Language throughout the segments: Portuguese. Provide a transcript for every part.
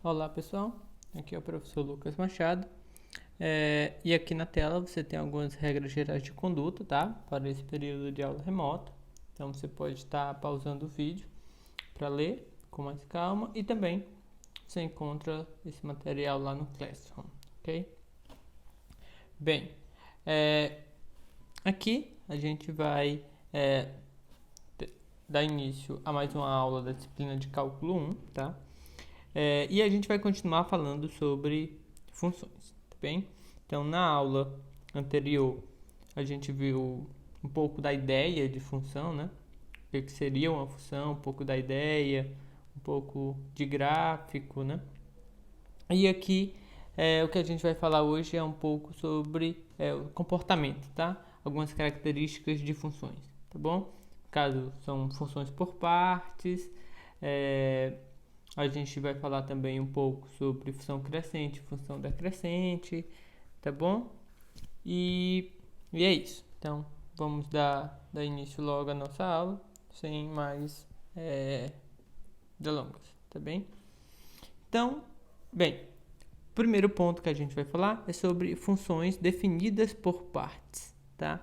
Olá pessoal, aqui é o professor Lucas Machado e aqui na tela você tem algumas regras gerais de conduta, tá? Para esse período de aula remota. Então você pode estar pausando o vídeo para ler com mais calma e também você encontra esse material lá no Classroom, ok? Bem, aqui a gente vai dar início a mais uma aula da disciplina de Cálculo 1, tá? E a gente vai continuar falando sobre funções, tá bem? Então, na aula anterior, a gente viu um pouco da ideia de função, né? O que seria uma função, um pouco da ideia, um pouco de gráfico, né? E aqui, o que a gente vai falar hoje é um pouco sobre o comportamento, tá? Algumas características de funções, tá bom? No caso, são funções por partes, a gente vai falar também um pouco sobre função crescente, função decrescente, tá bom? E é isso. Então, vamos dar início logo à nossa aula, sem mais delongas, tá bem? Então, bem, o primeiro ponto que a gente vai falar é sobre funções definidas por partes, tá?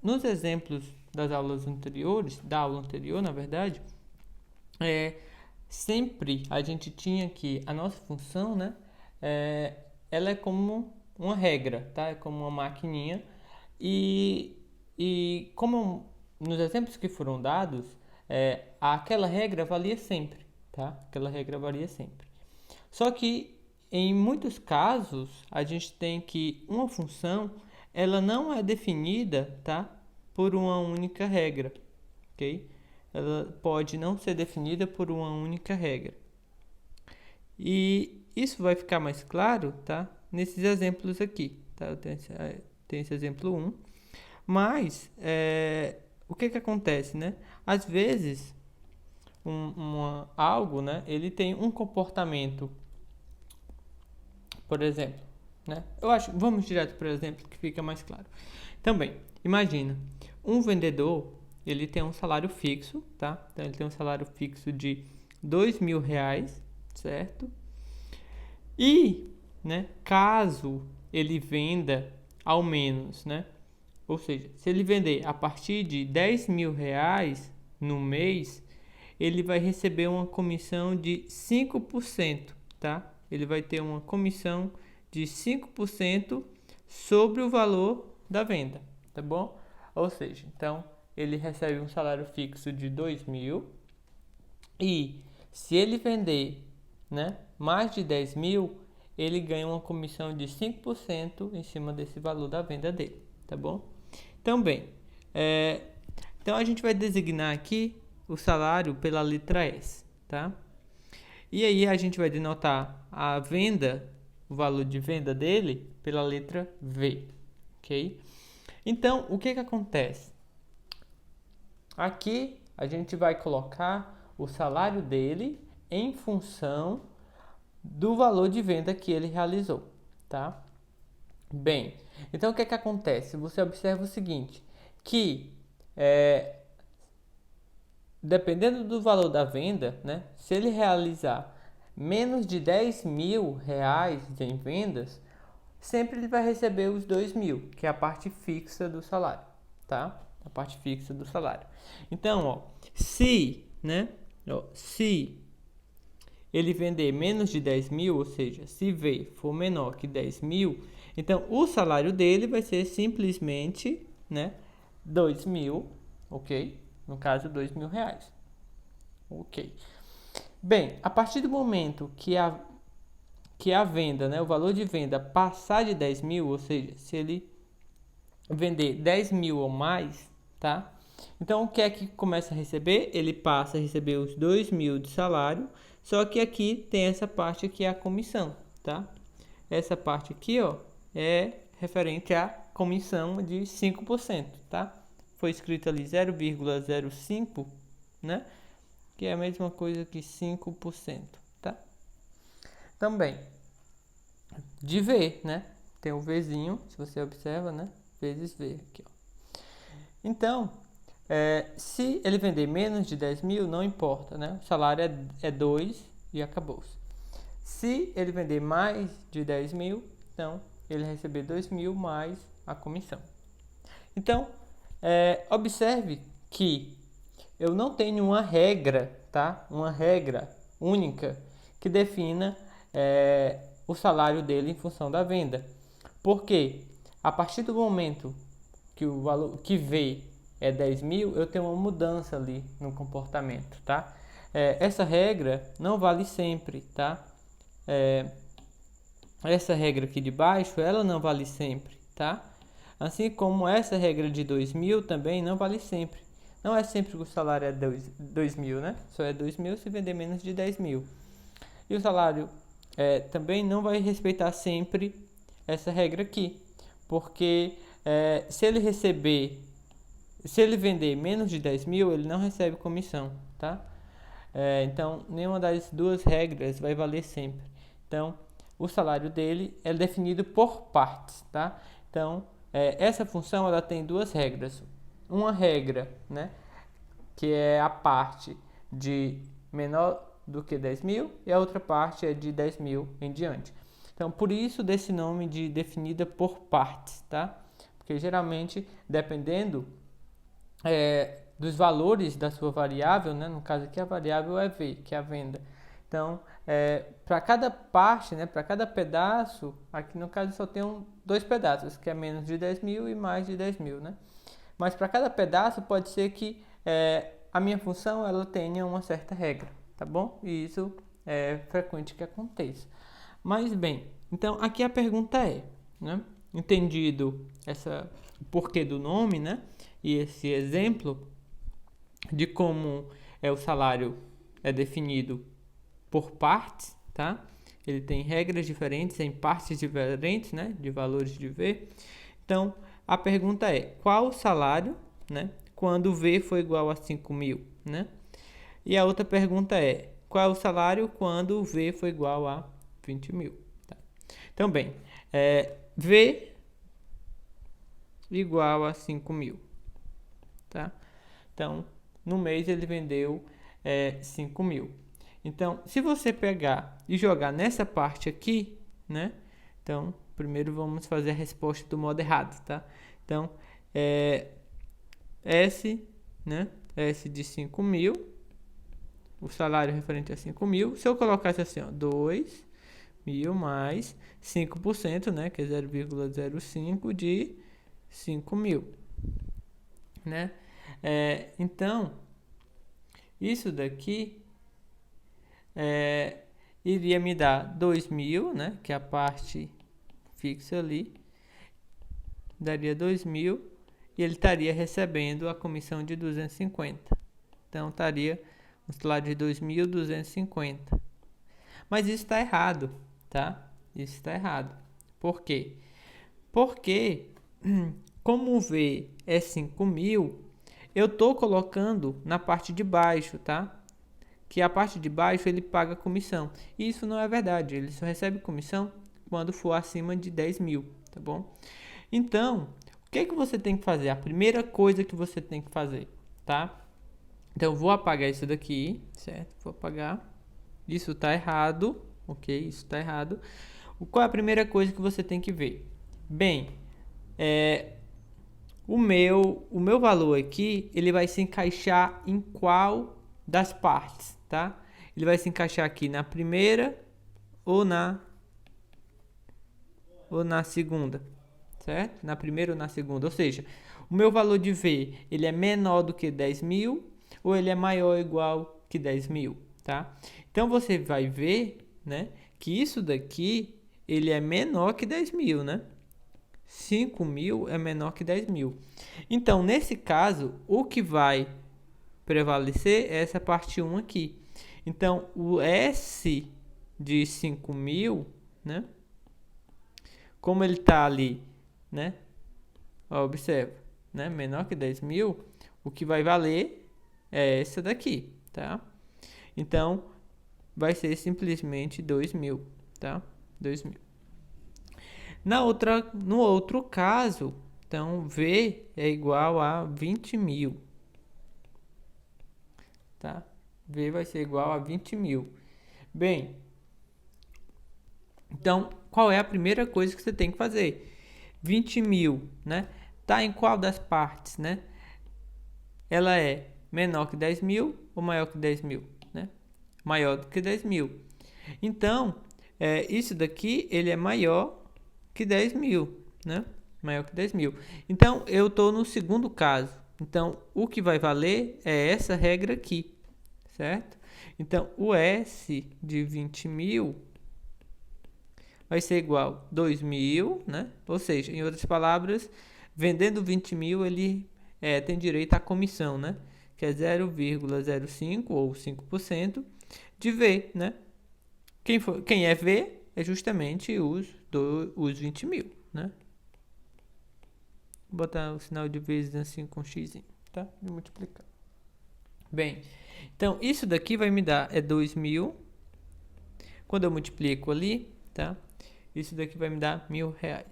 Nos exemplos das aulas anteriores, da aula anterior, na verdade, sempre a gente tinha que a nossa função, né, ela é como uma regra, tá? É como uma maquininha e como nos exemplos que foram dados, aquela regra valia sempre, tá? Aquela regra valia sempre. Só que em muitos casos a gente tem que uma função ela não é definida, tá? Por uma única regra, ok? Ela pode não ser definida por uma única regra. E isso vai ficar mais claro, tá? Nesses exemplos aqui, tá? Eu tenho esse exemplo 1. Mas, o que acontece, né? Às vezes, algo, né? Ele tem um comportamento, por exemplo, né? Vamos direto para o exemplo que fica mais claro. Também, imagina, um vendedor, ele tem um salário fixo, tá? Então, ele tem um salário fixo de R$ 2.000, certo? E, né, caso ele venda ao menos, né? Ou seja, se ele vender a partir de R$ 10.000 no mês, ele vai receber uma comissão de 5%, tá? Ele vai ter uma comissão de 5% sobre o valor da venda, tá bom? Ou seja, então ele recebe um salário fixo de 2.000 e se ele vender, né, mais de 10.000, ele ganha uma comissão de 5% em cima desse valor da venda dele, tá bom? Então, bem, então a gente vai designar aqui o salário pela letra S, tá? E aí a gente vai denotar a venda, o valor de venda dele pela letra V, ok? Então, o que acontece? Aqui a gente vai colocar o salário dele em função do valor de venda que ele realizou, tá? Bem, então o que acontece? Você observa o seguinte, que dependendo do valor da venda, né? Se ele realizar menos de R$ 10.000 em vendas, sempre ele vai receber os 2.000, que é a parte fixa do salário, tá? A parte fixa do salário. Então, ó, se ele vender menos de 10.000, ou seja, se V for menor que 10.000, então o salário dele vai ser simplesmente, né, 2.000, ok? No caso, R$ 2.000, ok? Bem, a partir do momento que a venda, né, o valor de venda passar de 10.000, ou seja, se ele vender 10.000 ou mais, tá? Então, o que é que começa a receber? Ele passa a receber os 2.000 de salário, só que aqui tem essa parte que é a comissão, tá? Essa parte aqui, ó, é referente à comissão de 5%, tá? Foi escrito ali 0,05, né? Que é a mesma coisa que 5%, tá? Também, de V, né? Tem o Vzinho, se você observa, né? Vezes V aqui, ó. Então, se ele vender menos de 10.000, não importa, né? O salário é 2, e acabou-se. Se ele vender mais de 10 mil, então ele receber 2 mil mais a comissão. Então, observe que eu não tenho uma regra, tá? Uma regra única que defina o salário dele em função da venda. Porque a partir do momento que o valor que V é 10 mil, eu tenho uma mudança ali no comportamento, tá? Essa regra não vale sempre, tá? Essa regra aqui de baixo, ela não vale sempre, tá? Assim como essa regra de 2 mil também não vale sempre. Não é sempre que o salário é 2 mil, né? Só é 2 mil se vender menos de 10 mil. E o salário também não vai respeitar sempre essa regra aqui. Porque se ele vender menos de 10 mil, ele não recebe comissão, tá? Então, nenhuma das duas regras vai valer sempre. Então, o salário dele é definido por partes, tá? Então, essa função ela tem duas regras. Uma regra, né, que é a parte de menor do que 10 mil e a outra parte é de 10 mil em diante. Então, por isso desse nome de definida por partes, tá? Porque geralmente, dependendo dos valores da sua variável, né, no caso aqui a variável é V, que é a venda. Então, para cada parte, né, para cada pedaço, aqui no caso só tem dois pedaços, que é menos de 10 mil e mais de 10 mil, né? Mas para cada pedaço pode ser que a minha função ela tenha uma certa regra, tá bom? E isso é frequente que aconteça. Mas bem, então aqui a pergunta né? Entendido o porquê do nome, né? E esse exemplo de como o salário é definido por partes, tá? Ele tem regras diferentes em partes diferentes, né? De valores de V. Então, a pergunta qual o salário, né? Quando V for igual a 5 mil, né? E a outra pergunta qual é o salário quando V for igual a 20 mil? Tá? Então, bem, V igual a 5 mil, tá? Então, no mês ele vendeu 5 mil. Então, se você pegar e jogar nessa parte aqui, né? Então, primeiro vamos fazer a resposta do modo errado, tá? Então, S, né? S de 5 mil, o salário referente a 5 mil. Se eu colocasse assim, ó, 2 mil mais 5%, né? Que é 0,05 de 5 mil, né? Então, isso daqui iria me dar 2 mil, né? Que é a parte fixa ali. Daria 2 mil e ele estaria recebendo a comissão de 250. Então, estaria um salário de 2.250. Mas isso está errado, tá? Isso está errado. Por quê? Porque, como o V é 5 mil, eu estou colocando na parte de baixo, tá? Que a parte de baixo ele paga comissão. E isso não é verdade. Ele só recebe comissão quando for acima de 10 mil, tá bom? Então, o que você tem que fazer? A primeira coisa que você tem que fazer, tá? Então, eu vou apagar isso daqui, certo? Vou apagar. Isso está errado, ok? Isso está errado. Qual é a primeira coisa que você tem que ver? Bem, o meu valor aqui, ele vai se encaixar em qual das partes, tá? Ele vai se encaixar aqui na primeira ou na segunda, certo? Na primeira ou na segunda. Ou seja, o meu valor de V, ele é menor do que 10 mil ou ele é maior ou igual que 10 mil, tá? Então, você vai ver, né, que isso daqui, ele é menor que 10 mil, né? 5 mil é menor que 10 mil. Então, nesse caso, o que vai prevalecer é essa parte 1 aqui. Então, o S de 5 mil, né? Como ele está ali, né? Observa, né? Menor que 10 mil, o que vai valer é essa daqui, tá? Então, vai ser simplesmente 2 mil, tá? 2 mil. No outro caso, então, V é igual a 20 mil, tá? V vai ser igual a 20 mil. Bem, então, qual é a primeira coisa que você tem que fazer? 20.000, né? Tá em qual das partes, né? Ela é menor que 10.000 ou maior que 10.000, né? Maior do que 10.000. Então, isso daqui, ele é maior que 10.000, né? Maior que 10.000. Então, eu estou no segundo caso. Então, o que vai valer é essa regra aqui, certo? Então, o S de 20.000 vai ser igual a 2.000, né? Ou seja, em outras palavras, vendendo 20.000, ele tem direito à comissão, né? Que é 0,05 ou 5% de V, né? Quem é V é justamente os 20.000, né? Vou botar o sinal de vezes assim com x, tá? De multiplicar. Bem, então isso daqui vai me dar 2.000. Quando eu multiplico ali, tá? Isso daqui vai me dar R$1.000.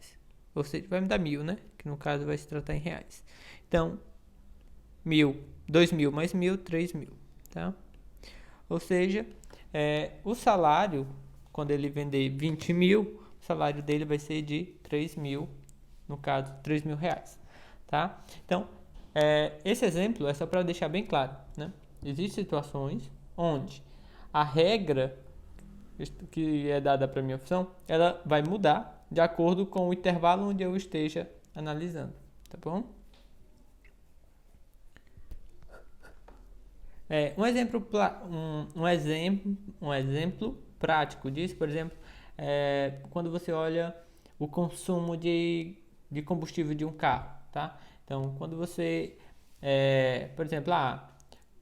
Ou seja, vai me dar 1.000, né? Que no caso vai se tratar em reais. Então, 1.000, 2.000 mais 1.000, 3.000, tá? Ou seja, o salário, quando ele vender 20.000, o salário dele vai ser de 3.000, no caso, R$3.000, tá? Então, esse exemplo é só para deixar bem claro, né? Existem situações onde a regra que é dada para a minha função, ela vai mudar de acordo com o intervalo onde eu esteja analisando, tá bom? Um exemplo prático disso, por exemplo, quando você olha o consumo de combustível de um carro, tá? Então, quando você, por exemplo,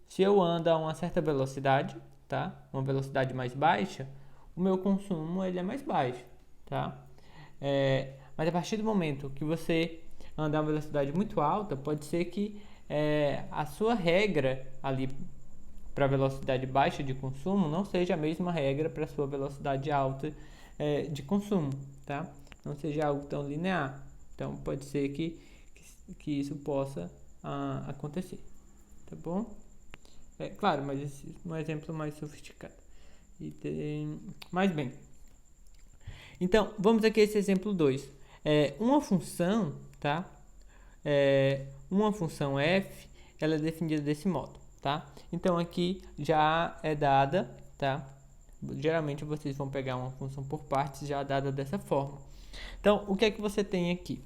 se eu ando a uma certa velocidade, tá? Uma velocidade mais baixa, o meu consumo ele é mais baixo, tá? Mas a partir do momento que você anda a uma velocidade muito alta, pode ser que a sua regra ali para velocidade baixa de consumo não seja a mesma regra para sua velocidade alta de consumo, tá? Não seja algo tão linear. Então pode ser que isso possa acontecer, tá bom? Claro, mas esse é um exemplo mais sofisticado. Mas bem, então vamos aqui a esse exemplo 2. Uma função, tá? Uma função f, ela é definida desse modo, tá? Então aqui já é dada, tá? Geralmente vocês vão pegar uma função por partes já dada dessa forma. Então, o que é que você tem aqui?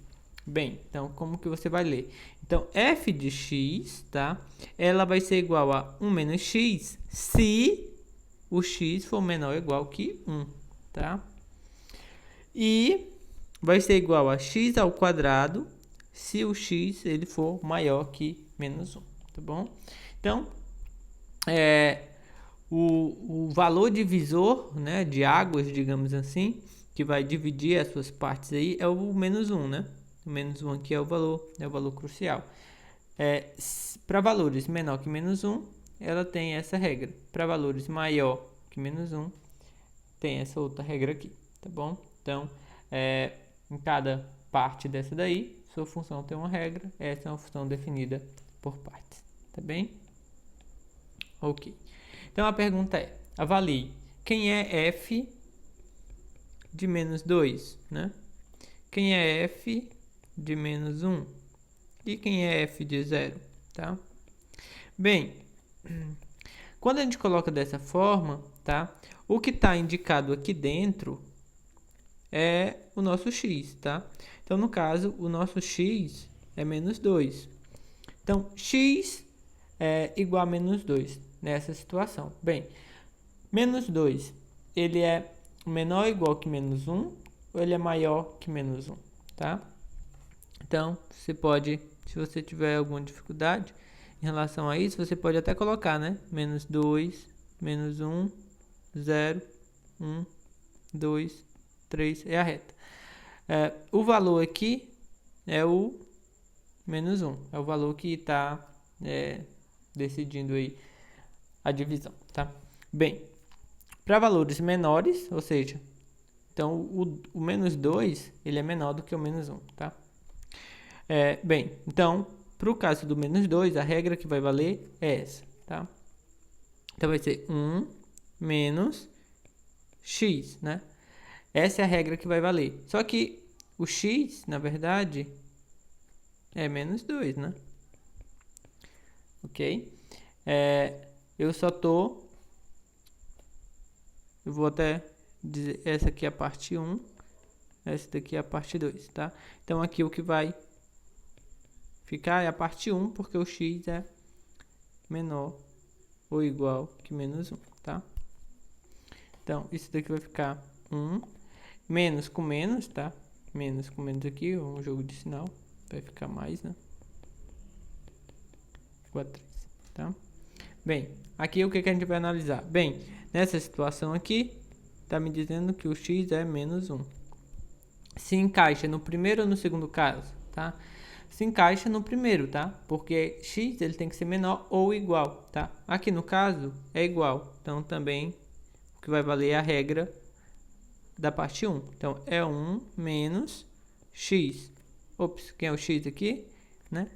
Bem, então como que você vai ler? Então, f de x, tá? Ela vai ser igual a 1 menos x se o x for menor ou igual que 1, tá? E vai ser igual a x ao quadrado se o x ele for maior que menos 1, tá bom? Então, o valor divisor, né, de águas, digamos assim, que vai dividir as suas partes aí é o menos 1, né? O menos 1 aqui é o valor crucial. Para valores menor que menos 1, ela tem essa regra. Para valores maior que menos 1, tem essa outra regra aqui, tá bom? Então, em cada parte dessa daí, sua função tem uma regra. Essa é uma função definida por partes, tá bem? Ok. Então, a pergunta é, avalie quem é f de menos 2, né? Quem é f de menos 1? E quem é f de 0, tá? Bem, quando a gente coloca dessa forma, tá? O que está indicado aqui dentro é o nosso x, tá? Então, no caso, o nosso x é menos 2. Então, x é igual a menos 2 nessa situação. Bem, menos 2, ele é menor ou igual que menos 1 ou ele é maior que menos 1, tá? Então, você pode, se você tiver alguma dificuldade em relação a isso, você pode até colocar, né? Menos 2, menos 1, 0, 1, 2, 3, é a reta. O valor aqui é o menos 1, é o valor que está decidindo aí a divisão, tá? Bem, para valores menores, ou seja, então o menos 2, ele é menor do que o menos 1, tá? Bem, então, para o caso do menos 2, a regra que vai valer é essa, tá? Então vai ser 1 menos x, né? Essa é a regra que vai valer. Só que o x, na verdade, é menos 2, né? Ok? Eu vou até dizer, essa aqui é a parte 1, essa daqui é a parte 2, tá? Então aqui o que vai ficar é a parte 1, porque o x é menor ou igual que menos 1, tá? Então isso daqui vai ficar 1, menos com menos, tá? Menos com menos aqui, um jogo de sinal, vai ficar mais, né? Igual a 3, tá? Bem, aqui o que a gente vai analisar? Bem, nessa situação aqui, tá me dizendo que o x é menos 1. Se encaixa no primeiro ou no segundo caso, tá? Se encaixa no primeiro, tá? Porque x ele tem que ser menor ou igual, tá? Aqui no caso é igual, então também o que vai valer é a regra da parte 1. Então é 1 menos x. Ops, quem é o x aqui, né?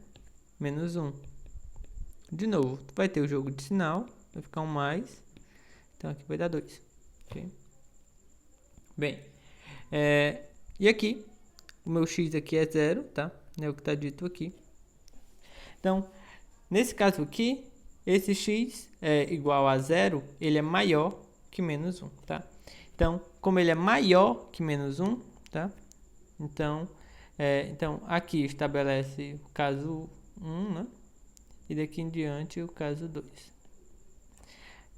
Menos 1. De novo, vai ter o jogo de sinal, vai ficar um mais, então aqui vai dar 2. Okay? Bem, e aqui, o meu x aqui é 0, tá? É o que está dito aqui. Então, nesse caso aqui, esse x é igual a 0, ele é maior que menos 1, tá? Então, como ele é maior que menos 1, tá? Então, aqui estabelece o caso 1, né? E daqui em diante o caso 2.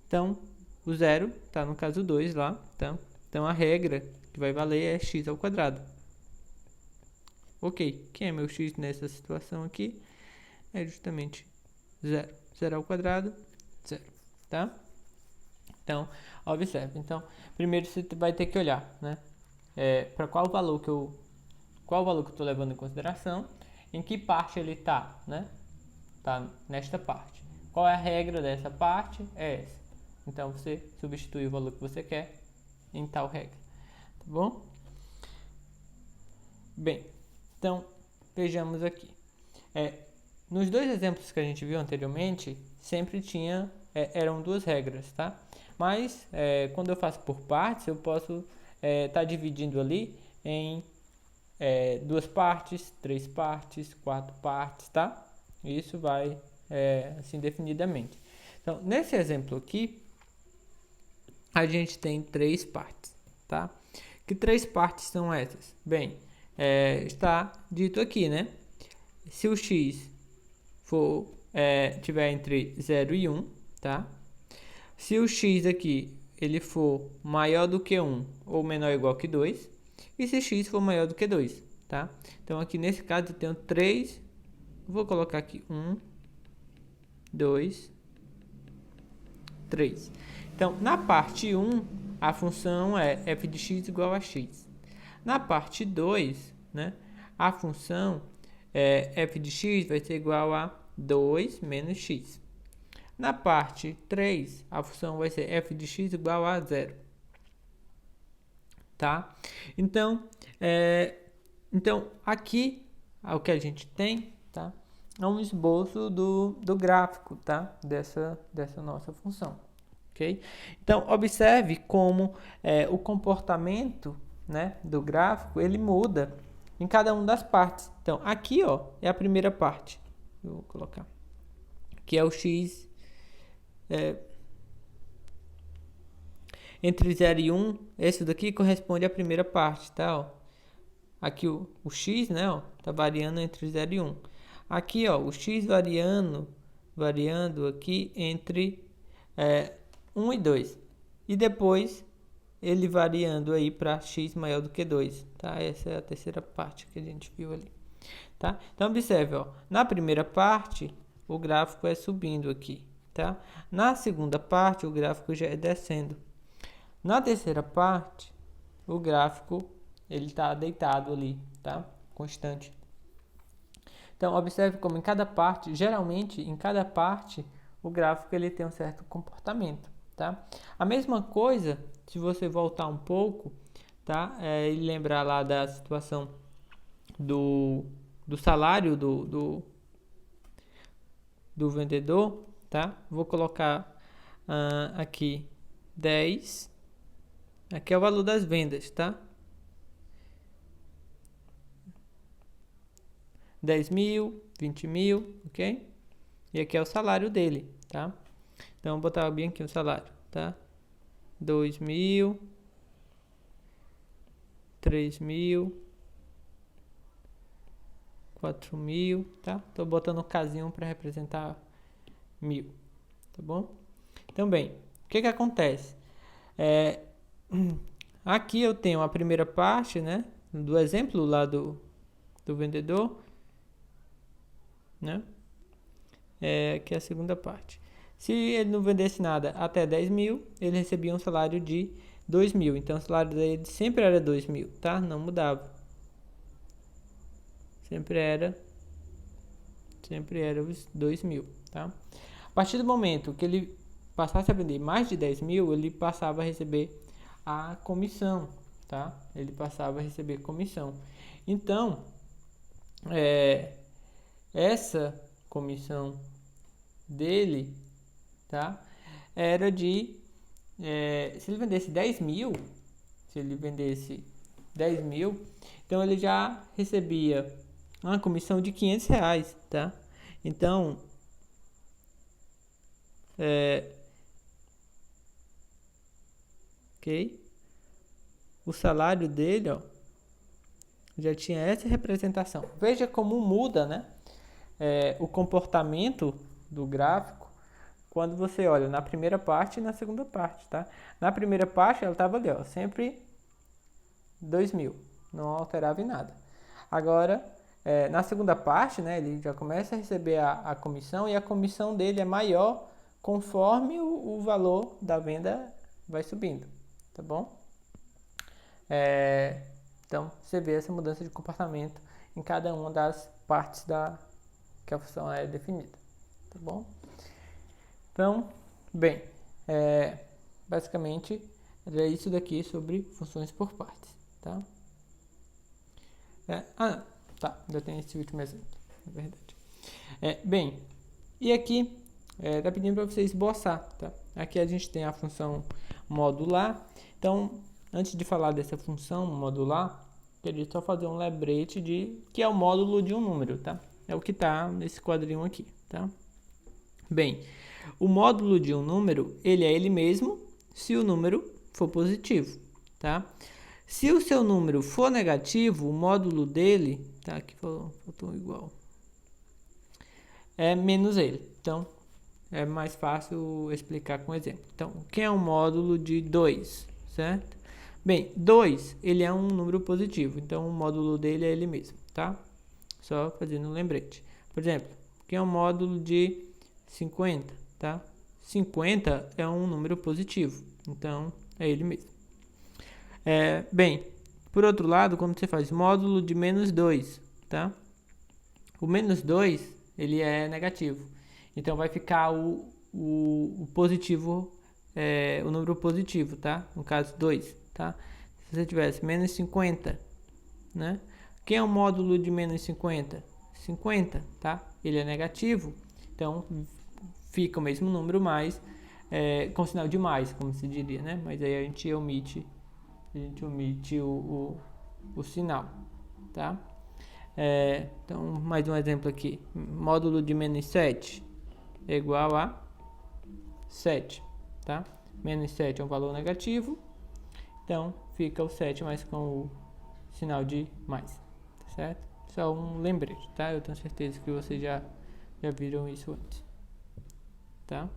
Então, o 0 está no caso 2 lá, tá? Então, a regra que vai valer é x ao quadrado. Ok, quem é meu x nessa situação aqui? É justamente 0. 0 ao quadrado, 0, tá? Então, observe. Então, primeiro você vai ter que olhar, né? Para qual valor que eu estou levando em consideração, em que parte ele está, né? Tá nesta parte. Qual é a regra dessa parte? É essa. Então você substitui o valor que você quer em tal regra, tá bom? Bem, então vejamos aqui. Nos dois exemplos que a gente viu anteriormente, sempre eram duas regras, tá? Mas quando eu faço por partes, eu posso estar dividindo ali em 2 partes, 3 partes, 4 partes, tá? Isso vai assim definidamente. Então, nesse exemplo aqui, a gente tem 3 partes, tá? Que 3 partes são essas? Bem, está dito aqui, né? Se o x tiver entre 0 e 1, tá? Se o x aqui ele for maior do que 1 ou menor ou igual que 2, e se x for maior do que 2, tá? Então aqui nesse caso eu tenho 3, vou colocar aqui 1, 2, 3. Então na parte 1 a função é f de x igual a x. Na parte 2, né, a função f de x vai ser igual a 2 menos x. Na parte 3, a função vai ser f de x igual a 0. Tá? Então, aqui o que a gente tem, tá? É um esboço do gráfico, tá? Dessa nossa função. Okay? Então, observe como o comportamento, né, do gráfico ele muda em cada uma das partes. Então, aqui ó, é a primeira parte. Eu vou colocar. Que é o x entre 0 e 1. Esse daqui corresponde à primeira parte, tá? Ó. Aqui o x, né, ó, tá variando entre 0 e 1. Aqui, ó, o x variando aqui entre 1 e 2. E depois ele variando aí para x maior do que 2, tá? Essa é a terceira parte que a gente viu ali, tá? Então observe, ó, na primeira parte o gráfico é subindo aqui, tá? Na segunda parte o gráfico já é descendo. Na terceira parte o gráfico ele está deitado ali, tá? Constante. Então observe como em cada parte, geralmente em cada parte o gráfico ele tem um certo comportamento, tá? A mesma coisa se você voltar um pouco, tá? E lembrar lá da situação do salário do vendedor, tá? Vou colocar aqui 10 Aqui é o valor das vendas, tá? 10 mil, 20 mil, ok? E aqui é o salário dele, tá? Então, vou botar bem aqui o salário, tá? 2 mil, 3 mil, 4 mil, tá? Tô botando um casinho para representar 1000, tá bom? Então, bem, o que acontece? Aqui eu tenho a primeira parte, né? Do exemplo lá do vendedor, né? Aqui é a segunda parte. Se ele não vendesse nada até 10 mil, ele recebia um salário de 2 mil. Então, o salário dele sempre era 2 mil, tá? Não mudava. Sempre era os 2 mil, tá? A partir do momento que ele passasse a vender mais de 10 mil, ele passava a receber a comissão, tá? Ele passava a receber comissão. Então, essa comissão dele, tá? Era de, se ele vendesse 10 mil, então ele já recebia uma comissão de R$500, tá? Então, ok? O salário dele, ó, já tinha essa representação. Veja como muda, né? O comportamento do gráfico quando você olha na primeira parte e na segunda parte, tá? Na primeira parte ela estava ali, ó, sempre 2 mil, não alterava em nada. Agora, na segunda parte, né, ele já começa a receber a comissão, e a comissão dele é maior conforme o valor da venda vai subindo, tá bom? Então, você vê essa mudança de comportamento em cada uma das partes que a função é definida, tá bom? Então, bem, basicamente era isso daqui sobre funções por partes, tá? Tá, ainda tem esse último exemplo, na verdade. Bem, e aqui tá pedindo para você esboçar, tá? Aqui a gente tem a função modular. Então, antes de falar dessa função modular, queria só fazer um lembrete de que é o módulo de um número, tá? É o que está nesse quadrinho aqui, tá? Bem, o módulo de um número, ele é ele mesmo se o número for positivo, tá? Se o seu número for negativo, o módulo dele, tá? Aqui faltou igual, é menos ele. Então, é mais fácil explicar com exemplo. Então, o que é um módulo de 2, certo? Bem, 2, ele é um número positivo, então o módulo dele é ele mesmo, tá? Só fazendo um lembrete. Por exemplo, o que é um módulo de 50, tá? 50 é um número positivo, então é ele mesmo. Bem, por outro lado, quando você faz módulo de menos 2, tá? O menos 2, ele é negativo. Então vai ficar o positivo, o número positivo, tá? No caso 2, tá? Se você tivesse menos 50, né? Quem é o módulo de menos 50? 50, tá? Ele é negativo, então fica o mesmo número, mas com sinal de mais, como se diria, né? Mas aí a gente omite o sinal, tá? Então, mais um exemplo aqui. Módulo de menos 7 é igual a 7, tá? Menos 7 é um valor negativo, então fica o 7, mas com o sinal de mais, tá certo? Só um lembrete, tá? Eu tenho certeza que vocês já viram isso antes, tá?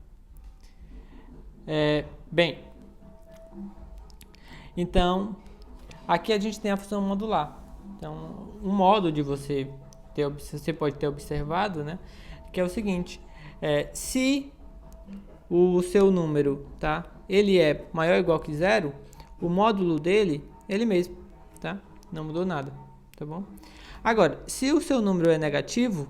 Bem, então aqui a gente tem a função modular. Então, um modo de você pode ter observado, né, que é o seguinte: se o seu número, tá, ele é maior ou igual que 0, o módulo dele é ele mesmo, tá? Não mudou nada, tá bom? Agora, se o seu número é negativo,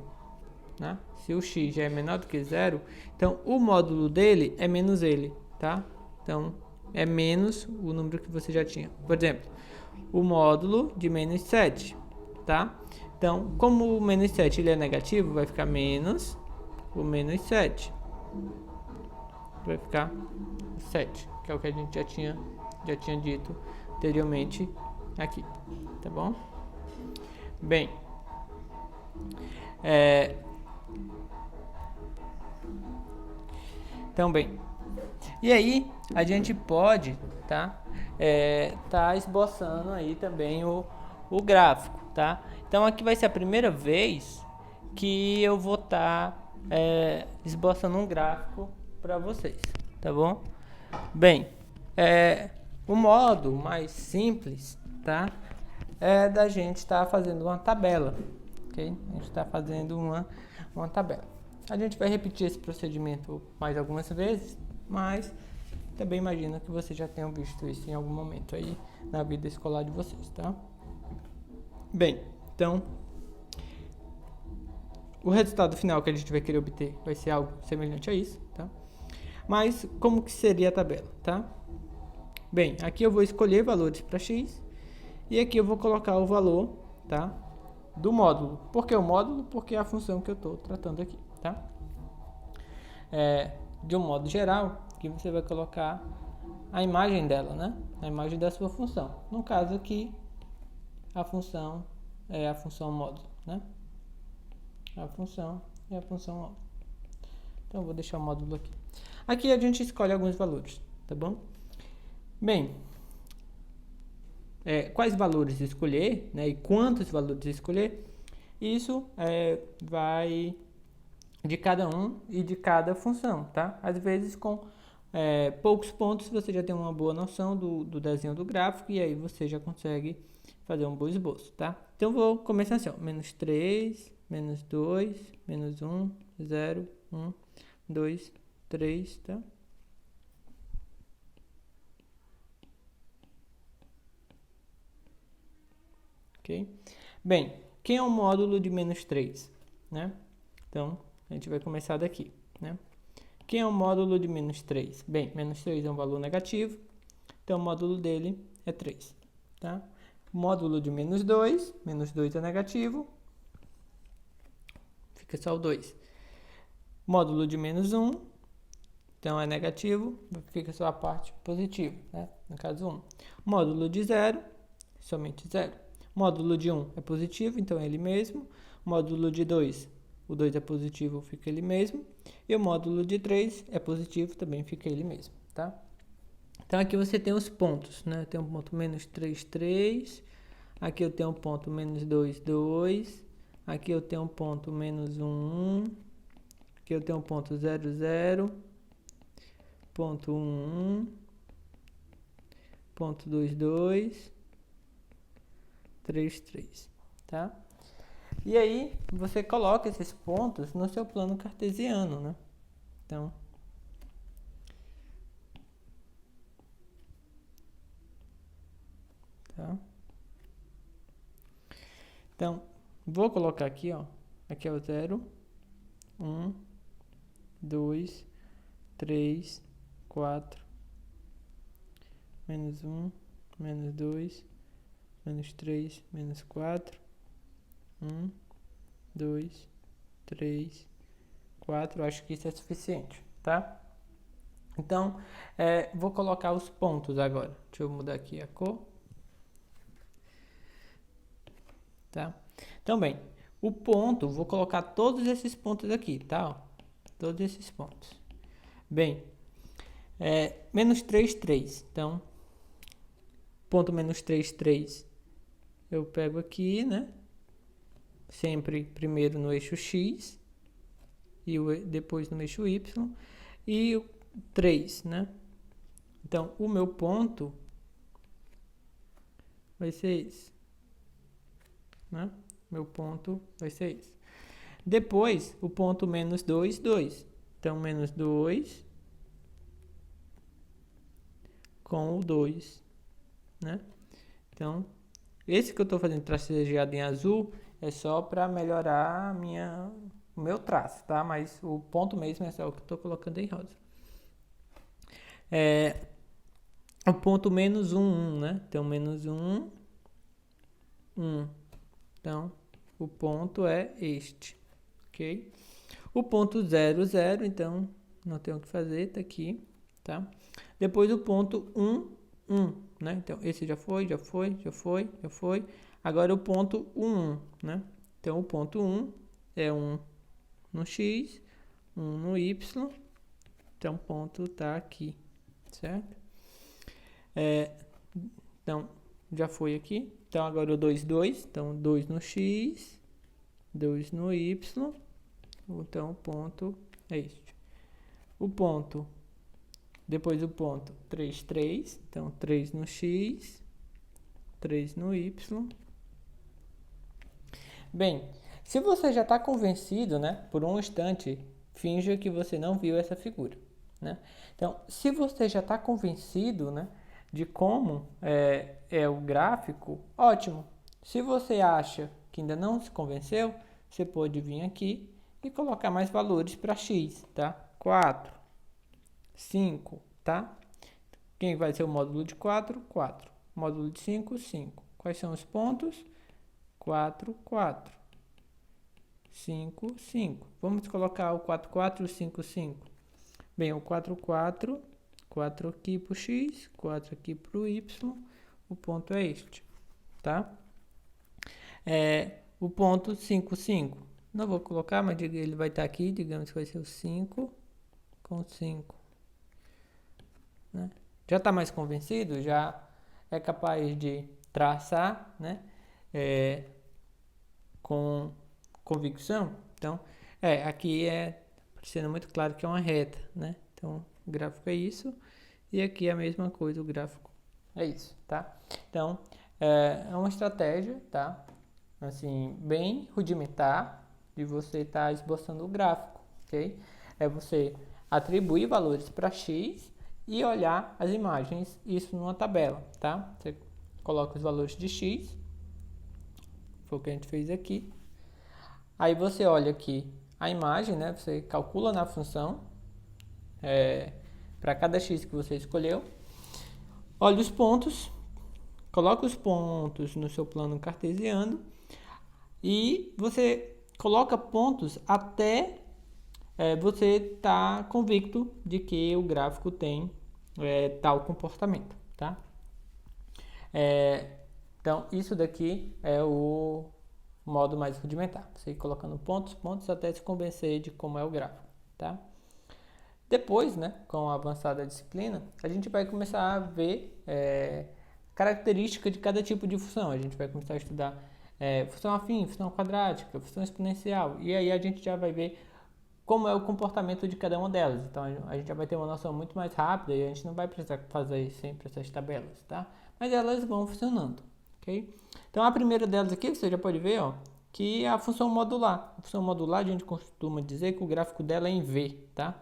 né, se o x já é menor do que 0, então o módulo dele é menos ele, tá? Então, é menos o número que você já tinha. Por exemplo, o módulo de menos 7, tá? Então, como o menos 7 ele é negativo, vai ficar menos o menos 7. Vai ficar 7, que é o que a gente já tinha já tinha dito anteriormente aqui, tá bom? Bem, então bem, e aí a gente pode, tá esboçando aí também o gráfico, tá? Então aqui vai ser a primeira vez que eu vou estar esboçando um gráfico para vocês, tá bom? Bem, o modo mais simples, tá? É da gente estar fazendo uma tabela, ok? A gente está fazendo uma tabela. A gente vai repetir esse procedimento mais algumas vezes, mas também imagino que vocês já tenham visto isso em algum momento aí na vida escolar de vocês, tá? Bem, então o resultado final que a gente vai querer obter vai ser algo semelhante a isso, tá? Mas como que seria a tabela, tá? Bem, aqui eu vou escolher valores para x e aqui eu vou colocar o valor, tá, do módulo. Por que o módulo? Porque é a função que eu estou tratando aqui, tá? De um modo geral, aqui você vai colocar a imagem dela, né? A imagem da sua função. No caso aqui, a função é a função módulo, né? A função é a função módulo. Então eu vou deixar o módulo aqui. Aqui a gente escolhe alguns valores, tá bom? Bem, quais valores escolher, né, e quantos valores escolher, isso vai de cada um e de cada função, tá? Às vezes com poucos pontos você já tem uma boa noção do desenho do gráfico e aí você já consegue fazer um bom esboço, tá? Então vou começar assim, ó, -3, -2, -1, 0, 1, 2, 3, tá? Ok? Bem, quem é o módulo de -3, né? Então, a gente vai começar daqui, né? Quem é o módulo de -3? Bem, -3 é um valor negativo, então o módulo dele é 3, tá? Módulo de -2 é negativo, fica só o 2. Módulo de -1, então é negativo, fica só a parte positiva, né? No caso 1. Módulo de 0, somente 0. Módulo de 1 é positivo, então é ele mesmo. Módulo de 2, o 2 é positivo, fica ele mesmo. E o módulo de 3 é positivo, também fica ele mesmo, tá? Então aqui você tem os pontos, né? Tem um ponto -3, 3. Aqui eu tenho um ponto -2, 2. Aqui eu tenho um ponto -1, 1. Aqui eu tenho um ponto 0, 0. Ponto 1, 1. Ponto 2, 2. 3, 3, tá? E aí, você coloca esses pontos no seu plano cartesiano, né? Então, tá? Então, vou colocar aqui, ó. Aqui é o 0, 1, 2, 3, 4, -1, -2, -3, -4, 1, 2, 3, 4, acho que isso é suficiente, tá? Então, vou colocar os pontos agora. Deixa eu mudar aqui a cor. Tá? Então, bem, o ponto, vou colocar todos esses pontos aqui, tá? Ó, todos esses pontos. Bem, -3, 3. Então, ponto -3, 3. Eu pego aqui, né? Sempre primeiro no eixo X e depois no eixo Y e o 3, né? Então, o meu ponto vai ser esse, né? Meu ponto vai ser esse. Depois, o ponto -2, 2. Então, -2 com o 2, né? Então, esse que eu estou fazendo tracejeado em azul é só para melhorar o meu traço, tá? Mas o ponto mesmo é só o que eu estou colocando em rosa. O ponto -1, 1, né? Então, -1, 1. Então, o ponto é este, ok? O ponto 0, 0, então, não tem o que fazer, tá aqui, tá? Depois o ponto 1, 1, né? Então, esse já foi. Agora o ponto 1, né? Então, o ponto 1 é 1 no x, 1 no y. Então, o ponto está aqui, certo? Então, já foi aqui. Então, agora o 2, 2. Então, 2 no x, 2 no y. Então, o ponto é este. O ponto, depois o ponto 3, 3. Então, 3 no x, 3 no y. Bem, se você já está convencido, né, por um instante, finja que você não viu essa figura, né? Então, se você já está convencido, né, de como é o gráfico, ótimo. Se você acha que ainda não se convenceu, você pode vir aqui e colocar mais valores para x, tá? 4, 5, tá? Quem vai ser o módulo de 4? 4. Módulo de 5? 5. Quais são os pontos? 4, 4. 5, 5. Vamos colocar o 4, 4 e o 5, 5. Bem, o 4, 4. 4 aqui para o x, 4 aqui para o y. O ponto é este, tá? O ponto 5, 5. Não vou colocar, mas ele vai estar aqui. Digamos que vai ser o 5 com 5. Né? Já está mais convencido? Já é capaz de traçar, né? Com convicção? Então, aqui sendo muito claro que é uma reta, né? Então, o gráfico é isso. E aqui é a mesma coisa, o gráfico é isso, tá? Então, é uma estratégia, tá? Assim, bem rudimentar de você estar esboçando o gráfico, ok? É você atribuir valores para x e olhar as imagens, isso numa tabela, tá? Você coloca os valores de x, foi o que a gente fez aqui. Aí você olha aqui a imagem, né? Você calcula na função para cada x que você escolheu. Olha os pontos, coloca os pontos no seu plano cartesiano e você coloca pontos até você estar convicto de que o gráfico tem tal comportamento, tá? Então, isso daqui é o modo mais rudimentar. Você ir colocando pontos até se convencer de como é o gráfico, tá? Depois, né, com a avançada disciplina, a gente vai começar a ver características de cada tipo de função. A gente vai começar a estudar função afim, função quadrática, função exponencial. E aí a gente já vai ver como é o comportamento de cada uma delas. Então a gente já vai ter uma noção muito mais rápida e a gente não vai precisar fazer sempre essas tabelas, tá? Mas elas vão funcionando, ok? Então a primeira delas aqui, você já pode ver, ó, que é a função modular. A função modular a gente costuma dizer que o gráfico dela é em V, tá?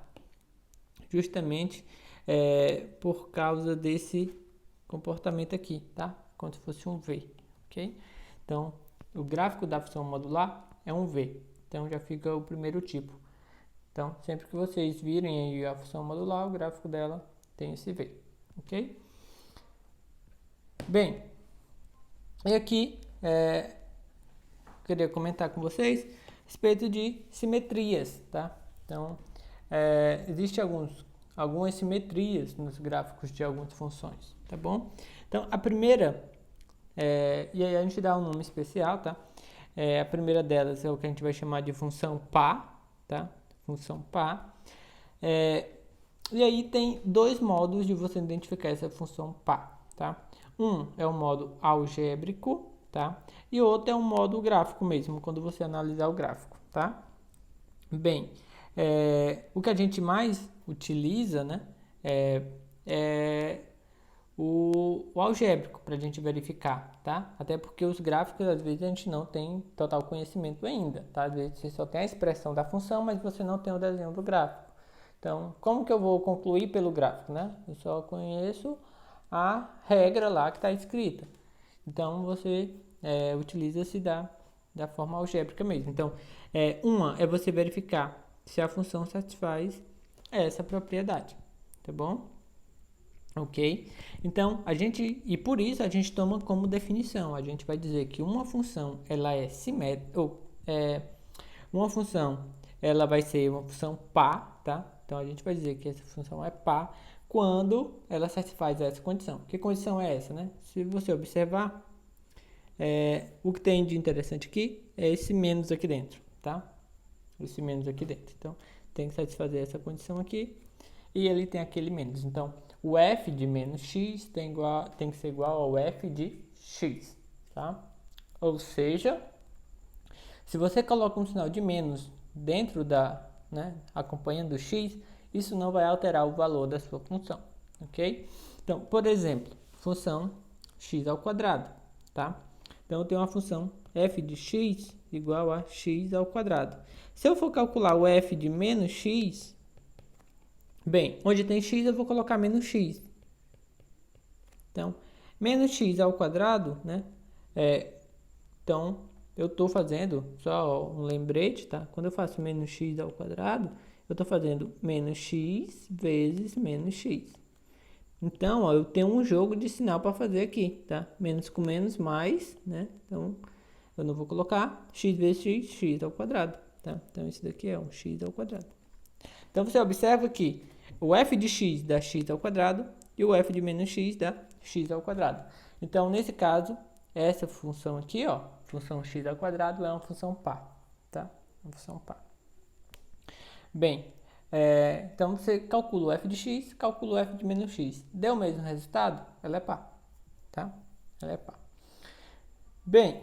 Justamente por causa desse comportamento aqui, tá? Como se fosse um V, ok? Então, o gráfico da função modular é um V. Então, já fica o primeiro tipo. Então, sempre que vocês virem aí a função modular, o gráfico dela tem esse V, ok? Bem, e aqui queria comentar com vocês a respeito de simetrias, tá? Então, existem algumas simetrias nos gráficos de algumas funções, tá bom? Então, a primeira, e aí a gente dá um nome especial, tá? A primeira delas é o que a gente vai chamar de função pá, tá? Função pá. E aí tem dois modos de você identificar essa função pá, tá? Um é o modo algébrico, tá? E outro é um modo gráfico mesmo, quando você analisar o gráfico, tá? Bem, o que a gente mais utiliza, né, é o algébrico para a gente verificar, tá? Até porque os gráficos, às vezes, a gente não tem total conhecimento ainda, tá? Às vezes você só tem a expressão da função, mas você não tem o desenho do gráfico. Então, como que eu vou concluir pelo gráfico, né? Eu só conheço a regra lá que está escrita. Então, você utiliza-se da forma algébrica mesmo. Então, uma é você verificar se a função satisfaz essa propriedade, tá bom? Ok? Então, e por isso a gente toma como definição, a gente vai dizer que uma função, ela é simétrica, uma função, ela vai ser uma função pá, tá? Então, a gente vai dizer que essa função é pá quando ela satisfaz essa condição. Que condição é essa, né? Se você observar, o que tem de interessante aqui é esse menos aqui dentro, tá? Esse menos aqui dentro. Então, tem que satisfazer essa condição aqui e ele tem aquele menos. Então, o f de menos x tem que ser igual ao f de x, tá? Ou seja, se você coloca um sinal de menos dentro acompanhando o x, isso não vai alterar o valor da sua função, ok? Então, por exemplo, função x ao quadrado, tá? Então, eu tenho uma função f de x igual a x ao quadrado. Se eu for calcular o f de menos x, bem, onde tem x eu vou colocar menos x. Então, menos x ao quadrado, né? Então, eu estou fazendo, só um lembrete, tá? Quando eu faço menos x ao quadrado, eu estou fazendo menos x vezes menos x. Então, ó, eu tenho um jogo de sinal para fazer aqui, tá? Menos com menos, mais, né? Então, eu não vou colocar x vezes x, x ao quadrado, tá? Então, isso daqui é um x ao quadrado. Então, você observa que o f de x dá x ao quadrado e o f de menos x dá x ao quadrado. Então, nesse caso, essa função aqui, ó, função x ao quadrado é uma função par, tá? Uma função par. Bem, então você calcula o f de x, calcula o f de menos x. Deu o mesmo resultado? Ela é par, tá? Ela é par. Bem,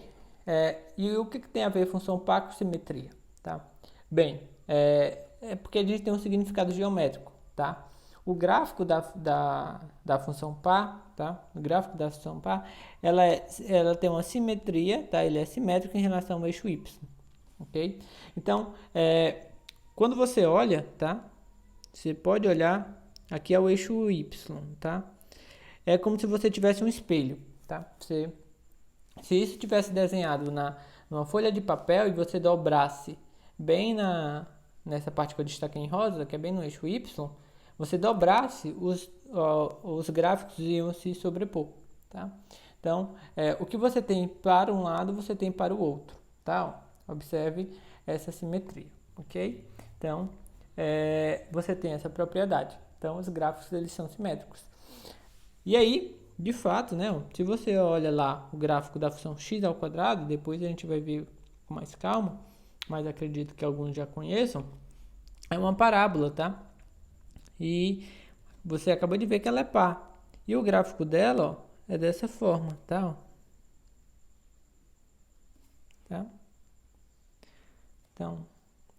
e o que tem a ver função par com simetria, tá? Bem, é porque a gente tem um significado geométrico, tá? O gráfico da função par, tá? O gráfico da função par, ela tem uma simetria, tá? Ele é simétrico em relação ao eixo y, ok? Então, quando você olha, tá? Você pode olhar, aqui é o eixo y, tá? É como se você tivesse um espelho, tá? Se isso tivesse desenhado numa folha de papel e você dobrasse bem nessa parte que eu destaquei em rosa, que é bem no eixo y, você dobrasse, os gráficos iam se sobrepor, tá? Então, o que você tem para um lado, você tem para o outro, tá? Observe essa simetria, ok? Então, você tem essa propriedade. Então, os gráficos eles são simétricos. E aí, de fato, né? Se você olha lá o gráfico da função x ao quadrado, depois a gente vai ver com mais calma, mas acredito que alguns já conheçam, é uma parábola, tá? E você acabou de ver que ela é par. E o gráfico dela, ó, é dessa forma, tá? Tá? Então,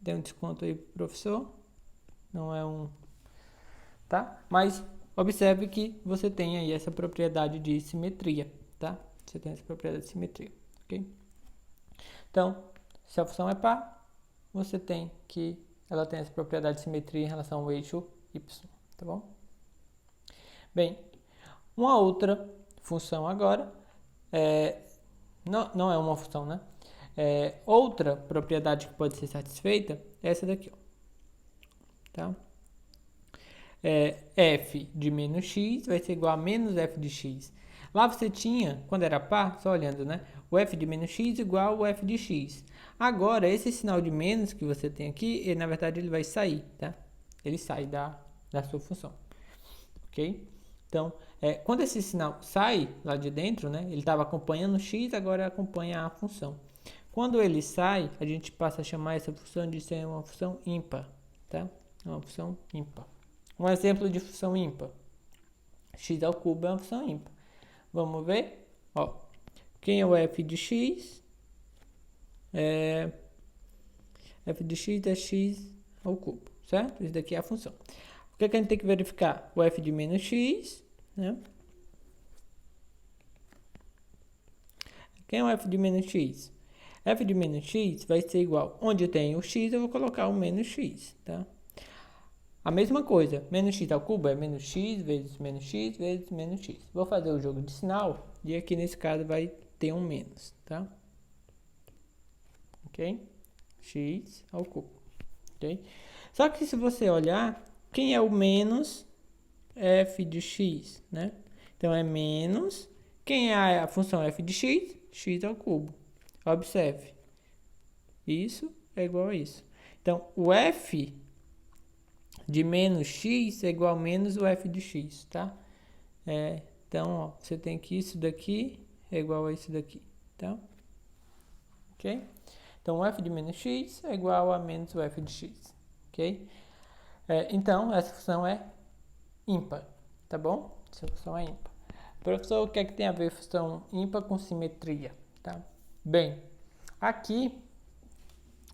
dê um desconto aí pro professor. Não é um... Tá? Mas observe que você tem aí essa propriedade de simetria, tá? Você tem essa propriedade de simetria, ok? Então, se a função é par, você tem que ela tem essa propriedade de simetria em relação ao eixo y, tá bom? Bem, uma outra função agora, não é uma função, né? Outra propriedade que pode ser satisfeita é essa daqui, ó, tá? F de menos x vai ser igual a menos f de x. Lá você tinha, quando era par, só olhando, né? O f de menos x igual ao f de x. Agora, esse sinal de menos que você tem aqui, na verdade, ele vai sair, tá? Ele sai da sua função, ok? Então, quando esse sinal sai lá de dentro, né? Ele estava acompanhando o x, agora acompanha a função. Quando ele sai, a gente passa a chamar essa função de ser uma função ímpar, tá? Uma função ímpar. Um exemplo de função ímpar. X ao cubo é uma função ímpar. Vamos ver? Ó, quem é o f de x? F de x é x ao cubo, certo? Isso daqui é a função. O que a gente tem que verificar? O f de menos x, né? Quem é o f de menos x? F de menos x vai ser igual, onde tem o x, eu vou colocar o menos x, tá? A mesma coisa, menos x ao cubo é menos x vezes menos x vezes menos x. Vou fazer o jogo de sinal e aqui nesse caso vai ter um menos, tá? Ok? X ao cubo, ok? Só que se você olhar, quem é o menos f de x, né? Então é menos, quem é a função f de x? X ao cubo. Observe, isso é igual a isso. Então, o f de menos x é igual a menos o f de x, tá? Então, ó, você tem que isso daqui é igual a isso daqui, tá? Ok? Então, o f de menos x é igual a menos o f de x, ok? Então, essa função é ímpar, tá bom? Essa função é ímpar. Professor, o que é que tem a ver função ímpar com simetria, tá? Bem, aqui,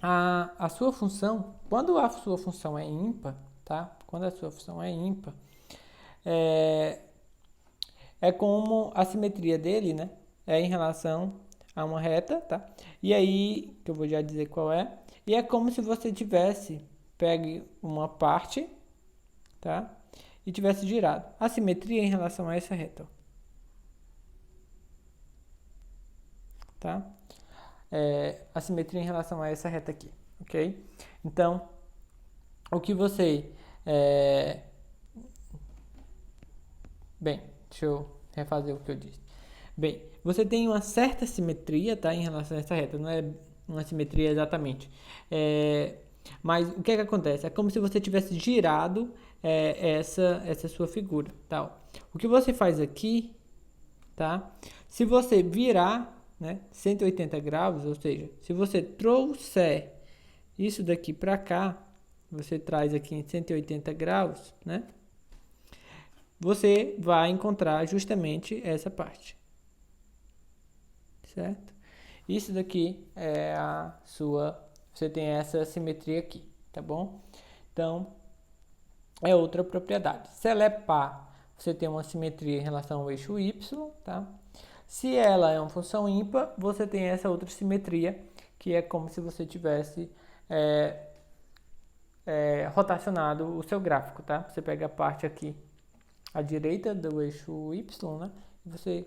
a sua função, quando a sua função é ímpar, tá? Quando a sua função é ímpar, é como a simetria dele, né? É em relação a uma reta, tá? E aí, que eu vou já dizer qual é. E é como se você tivesse pegue uma parte, tá? E tivesse girado. A simetria é em relação a essa reta, ó. Tá? A simetria em relação a essa reta aqui, ok? Então, o que você... Bem, deixa eu refazer o que eu disse. Bem, você tem uma certa simetria, tá, em relação a essa reta, não é uma simetria exatamente. Mas o que é que acontece? É como se você tivesse girado essa sua figura, tá? O que você faz aqui, tá? Se você virar, né, 180 graus, ou seja, se você trouxer isso daqui para cá, você traz aqui em 180 graus, né? Você vai encontrar justamente essa parte, certo? Isso daqui é a sua, você tem essa simetria aqui, tá bom? Então, é outra propriedade. Se ela é par, você tem uma simetria em relação ao eixo y, tá? Se ela é uma função ímpar, você tem essa outra simetria, que é como se você tivesse rotacionado o seu gráfico, tá? Você pega a parte aqui à direita do eixo y, né?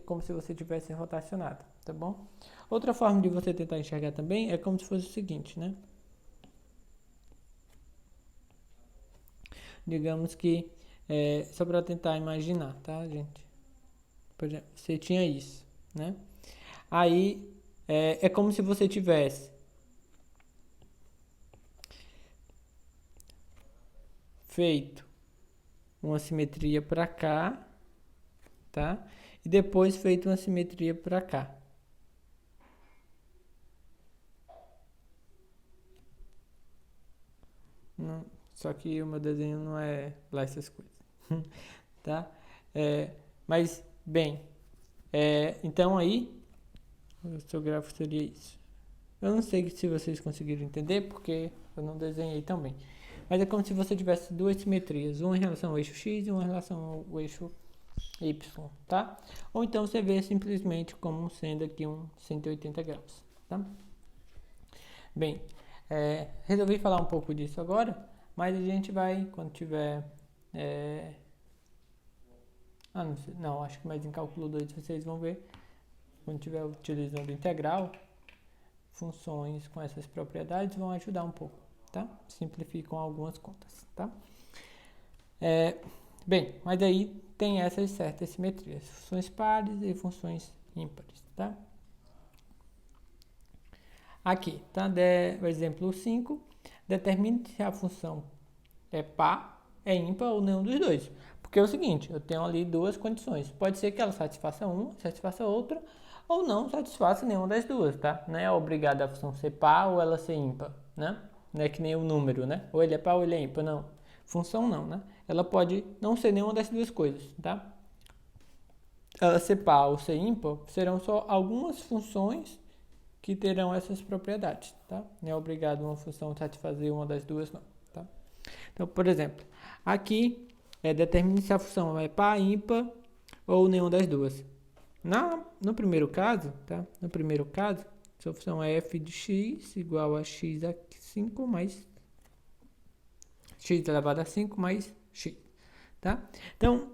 Como se você tivesse rotacionado, tá bom? Outra forma de você tentar enxergar também é como se fosse o seguinte, né? Digamos que, só para tentar imaginar, tá, gente? Por exemplo, você tinha isso, né? Aí, é como se você tivesse feito uma simetria para cá, tá? E depois feito uma simetria para cá. Não, só que o meu desenho não é lá essas coisas, tá? Mas, bem, então aí, o seu gráfico seria isso. Eu não sei se vocês conseguiram entender, porque eu não desenhei tão bem. Mas é como se você tivesse duas simetrias, uma em relação ao eixo x e uma em relação ao eixo y, tá? Ou então você vê simplesmente como sendo aqui um 180 graus, tá? Bem, resolvi falar um pouco disso agora, mas a gente vai, quando tiver... não sei, não, acho que mais em cálculo 2 vocês vão ver, quando estiver utilizando integral, funções com essas propriedades vão ajudar um pouco, tá? Simplificam algumas contas, tá? Bem, mas aí tem essas certas simetrias, funções pares e funções ímpares, tá? Aqui, tá? O exemplo 5, determine se a função é par, é ímpar ou nenhum dos dois. Porque é o seguinte, eu tenho ali duas condições. Pode ser que ela satisfaça uma, satisfaça outra, ou não satisfaça nenhuma das duas, tá? Não é obrigada a função ser par ou ela ser ímpar, né? Não é que nem o número, né? Ou ele é par ou ele é ímpar, não. Função não, né? Ela pode não ser nenhuma das duas coisas, tá? Ela ser par ou ser ímpar serão só algumas funções que terão essas propriedades, tá? Não é obrigado uma função satisfazer uma das duas, não, tá? Então, por exemplo, aqui determine se a função é par, ímpar ou nenhuma das duas. No primeiro caso, tá? No primeiro caso, se a função é f de x igual a x a 5 mais x elevado a 5 mais x, tá? Então,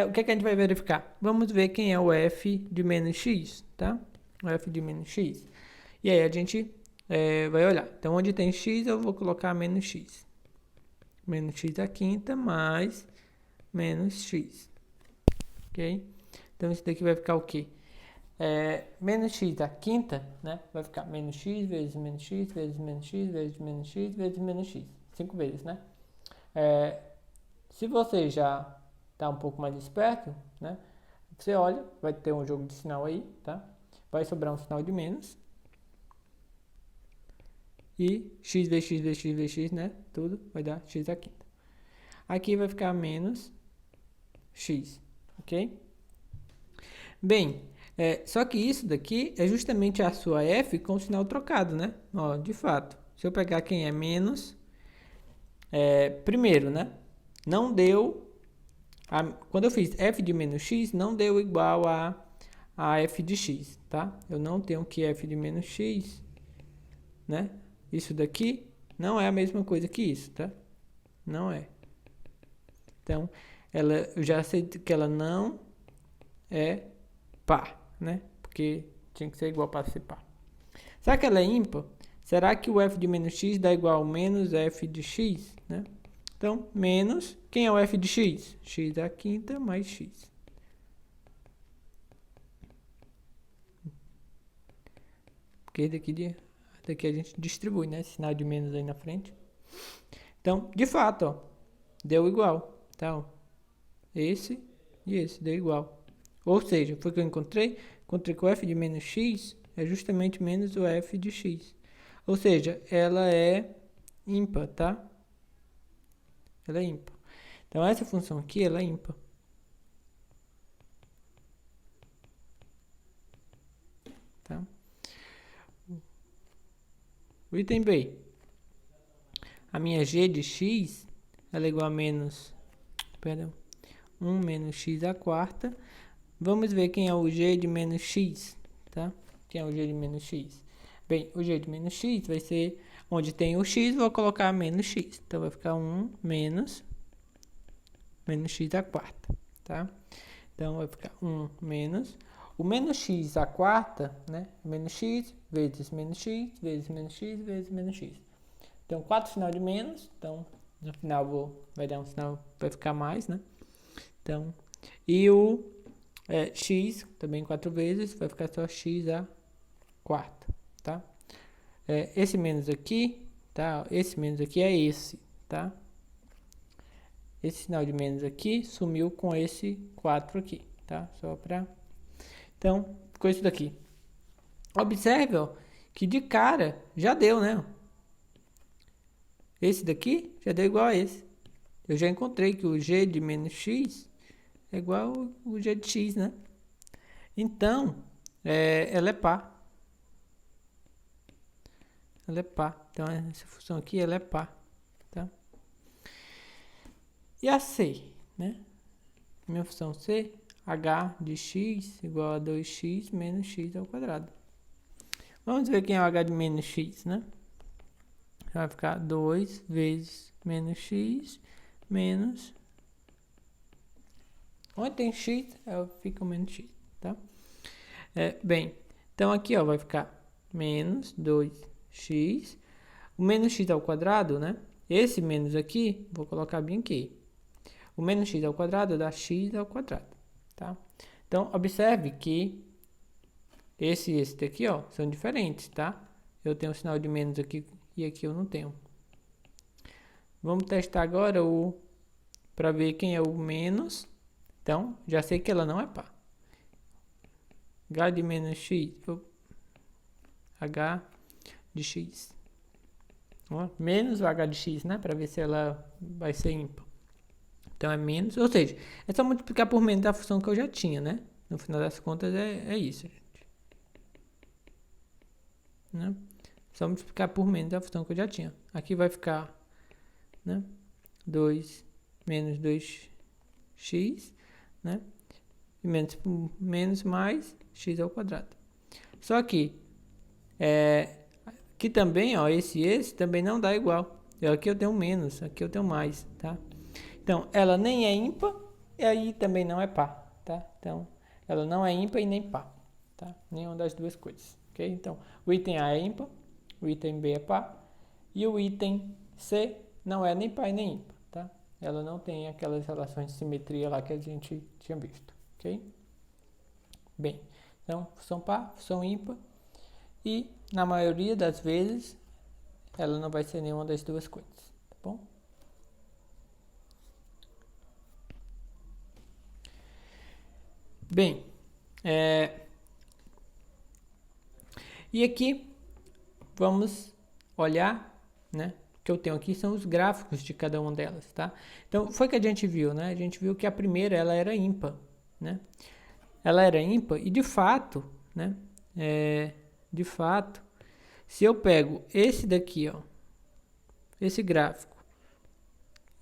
o que é que a gente vai verificar? Vamos ver quem é o f de menos x, tá? O f de menos x. E aí a gente vai olhar. Então, onde tem x, eu vou colocar menos x. Menos x à quinta mais menos x. Ok? Então, isso daqui vai ficar o quê? Menos x à quinta, né? Vai ficar menos x vezes menos x vezes menos x vezes menos x vezes menos x. 5 vezes, né? Se você já está um pouco mais esperto, né? Você olha, vai ter um jogo de sinal aí, tá? Vai sobrar um sinal de menos. E x vezes x vezes x vezes x, né? Tudo vai dar x à quinta. Aqui vai ficar menos x, ok? Bem, só que isso daqui é justamente a sua f com o sinal trocado, né? Ó, de fato, se eu pegar quem é menos, primeiro, né? Não deu, quando eu fiz f de menos x, não deu igual a f de x, tá? Eu não tenho que f de menos x, né? Isso daqui não é a mesma coisa que isso, tá? Não é. Então, eu já sei que ela não é par, né? Porque tinha que ser igual para ser par. Será que ela é ímpar? Será que o f de menos x dá igual a menos f de x, né? Então, menos, quem é o f de x? X à quinta mais x. Porque daqui a gente distribui, né? Esse sinal de menos aí na frente. Então, de fato, ó, deu igual. Então, esse e esse deu igual. Ou seja, foi o que eu encontrei? Encontrei que o f de menos x é justamente menos o f de x. Ou seja, ela é ímpar, tá? Ela é ímpar. Então, essa função aqui, ela é ímpar. Tá? O item B. A minha g de x, ela é igual a menos, 1 menos x à quarta. Vamos ver quem é o g de menos x, tá? Quem é o g de menos x? Bem, o g de menos x vai ser, onde tem o x, vou colocar menos x. Então, vai ficar 1 menos x à quarta, tá? Então, vai ficar 1 menos. O menos x à quarta, né? Menos x vezes menos x vezes menos x vezes menos x. Então, 4 sinal de menos. Então, no final vai dar um sinal, vai ficar mais, né? Então, e o x também 4 vezes, vai ficar só x à quarta, tá? Esse menos aqui, tá? Esse menos aqui é esse, tá? Esse sinal de menos aqui sumiu com esse 4 aqui, tá? Só para... Então, ficou isso daqui. Observe, ó, que de cara já deu, né? Esse daqui já deu igual a esse. Eu já encontrei que o g de menos x é igual ao g de x, né? Então, ela é par. Ela é par. Então, essa função aqui, ela é par. Tá? E a c, né? Minha função c, h de x igual a 2x menos x ao quadrado. Vamos ver quem é o h de menos x, né? Vai ficar 2 vezes menos x menos... Onde tem x, fica o menos x, tá? Bem, então aqui ó, vai ficar menos 2x. O menos x ao quadrado, né? Esse menos aqui, vou colocar bem aqui. O menos x ao quadrado dá x ao quadrado, tá? Então, observe que esse e esse daqui, ó, são diferentes, tá? Eu tenho um sinal de menos aqui e aqui eu não tenho. Vamos testar agora para ver quem é o menos. Então, já sei que ela não é par. H de menos x, H de x. Ó, menos o H de x, né? Para ver se ela vai ser ímpar. Então, é menos, ou seja, é só multiplicar por menos da função que eu já tinha, né? No final das contas, é isso, gente. Né? Só multiplicar por menos da função que eu já tinha. Aqui vai ficar, né? 2 menos 2x, né? E menos mais x ao quadrado. Só que, aqui também, ó, esse também não dá igual. Aqui eu tenho menos, aqui eu tenho mais, tá? Então, ela nem é ímpar e aí também não é par, tá? Então, ela não é ímpar e nem par, tá? Nenhuma das duas coisas, ok? Então, o item A é ímpar, o item B é par e o item C não é nem par e nem ímpar, tá? Ela não tem aquelas relações de simetria lá que a gente tinha visto, ok? Bem, então, função par, função ímpar e, na maioria das vezes, ela não vai ser nenhuma das duas coisas, tá bom? Bem, e aqui vamos olhar, né? O que eu tenho aqui são os gráficos de cada uma delas, tá? Então, foi que a gente viu, né? A gente viu que a primeira, ela era ímpar, né? Ela era ímpar e, de fato, né? De fato, se eu pego esse daqui, ó, esse gráfico,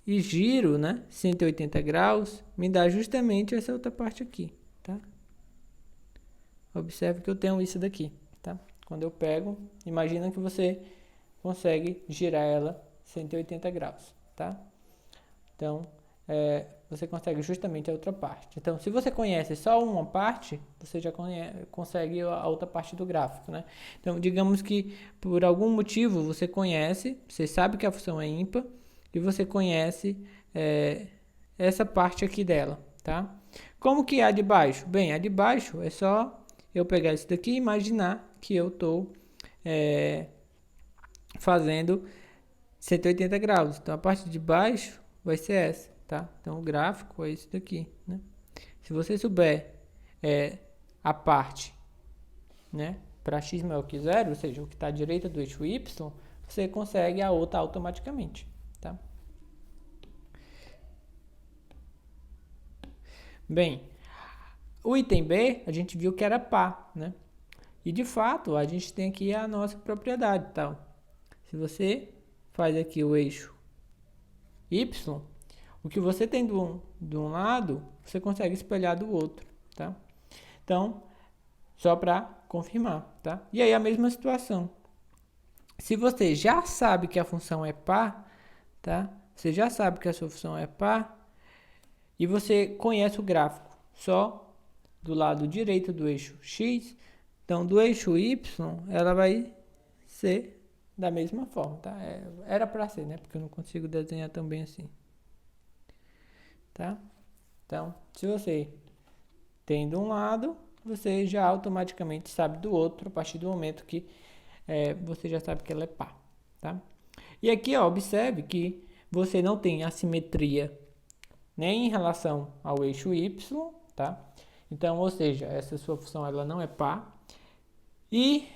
e giro, né? 180 graus, me dá justamente essa outra parte aqui, tá? Observe que eu tenho isso daqui, tá? Quando eu pego, imagina que você consegue girar ela 180 graus, tá? Então, você consegue justamente a outra parte. Então, se você conhece só uma parte, você já consegue a outra parte do gráfico, né? Então, digamos que por algum motivo você conhece, você sabe que a função é ímpar e você conhece essa parte aqui dela, tá? Como que é a de baixo? Bem, a de baixo é só eu pegar isso daqui e imaginar que eu estou fazendo 180 graus. Então, a parte de baixo vai ser essa, tá? Então, o gráfico é esse daqui, né? Se você souber a parte, né, para x maior que zero, ou seja, o que está à direita do eixo y, você consegue a outra automaticamente, tá? Bem, o item B, a gente viu que era pá, né? E, de fato, a gente tem aqui a nossa propriedade, tá? Se você faz aqui o eixo y, o que você tem de um lado, você consegue espelhar do outro, tá? Então, só para confirmar, tá? E aí a mesma situação. Se você já sabe que a função é par, tá? Você já sabe que a sua função é par e você conhece o gráfico só do lado direito do eixo x, então do eixo y, ela vai ser da mesma forma, tá? Era para ser, né? Porque eu não consigo desenhar tão bem assim, tá? Então, se você tem de um lado, você já automaticamente sabe do outro a partir do momento que você já sabe que ela é par, tá? E aqui, ó, observe que você não tem assimetria nem em relação ao eixo y, tá? Então, ou seja, essa sua função ela não é par. E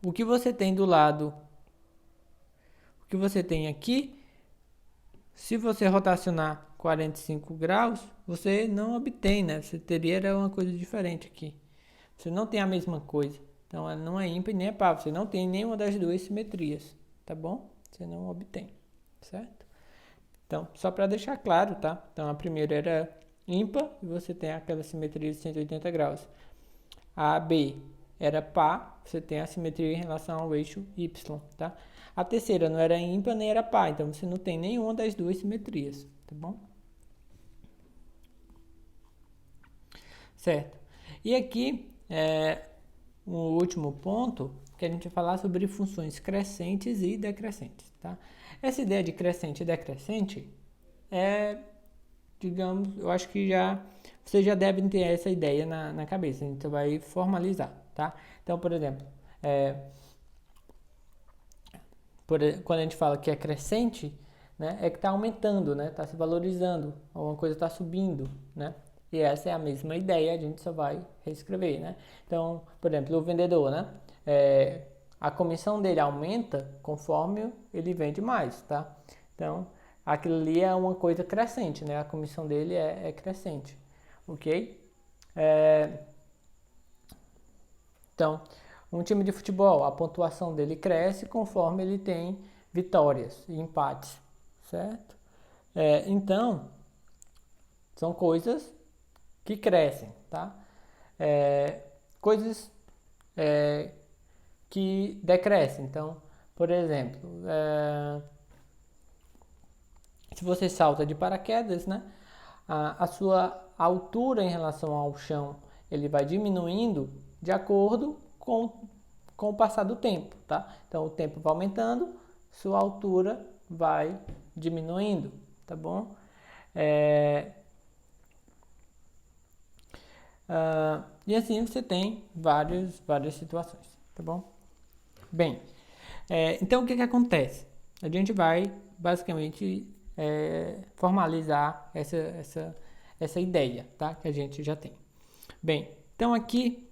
o que você tem do lado, o que você tem aqui, se você rotacionar 45 graus, você não obtém, né? Você teria uma coisa diferente aqui. Você não tem a mesma coisa. Então, ela não é ímpar nem é par. Você não tem nenhuma das duas simetrias, tá bom? Você não obtém, certo? Então, só para deixar claro, tá? Então, a primeira era ímpar e você tem aquela simetria de 180 graus. A B era par, você tem a simetria em relação ao eixo y, tá? A terceira não era ímpar nem era par, então você não tem nenhuma das duas simetrias, tá bom? Certo. E aqui, o último ponto, que a gente vai falar sobre funções crescentes e decrescentes, tá? Essa ideia de crescente e decrescente digamos, eu acho que vocês já devem ter essa ideia na cabeça, a gente vai formalizar, tá? Então, por exemplo, quando a gente fala que é crescente, né, é que está aumentando, né, está se valorizando, alguma coisa está subindo, né? E essa é a mesma ideia, a gente só vai reescrever, né? Então, por exemplo, o vendedor, né, a comissão dele aumenta conforme ele vende mais, tá? Então, aquilo ali é uma coisa crescente, né? A comissão dele é crescente, ok? Então, um time de futebol, a pontuação dele cresce conforme ele tem vitórias e empates, certo? Então, são coisas que crescem, tá? Coisas que decrescem. Então, por exemplo, se você salta de paraquedas, né, a sua altura em relação ao chão ele vai diminuindo de acordo com o passar do tempo, tá? Então o tempo vai aumentando, sua altura vai diminuindo, tá bom? E assim você tem várias situações, tá bom? Bem, então o que acontece? A gente vai basicamente formalizar essa ideia, tá? Que a gente já tem. Bem, então aqui,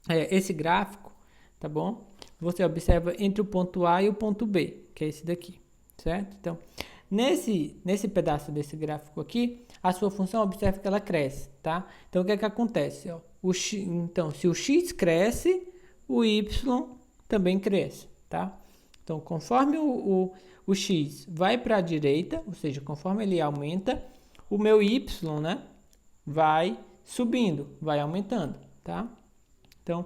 esse gráfico, tá bom? Você observa entre o ponto A e o ponto B, que é esse daqui, certo? Então, nesse pedaço desse gráfico aqui, a sua função, observa que ela cresce, tá? Então, o que é que acontece? Ó, então, se o x cresce, o y também cresce, tá? Então, conforme o x vai para a direita, ou seja, conforme ele aumenta, o meu y, né, vai subindo, vai aumentando, tá? Então,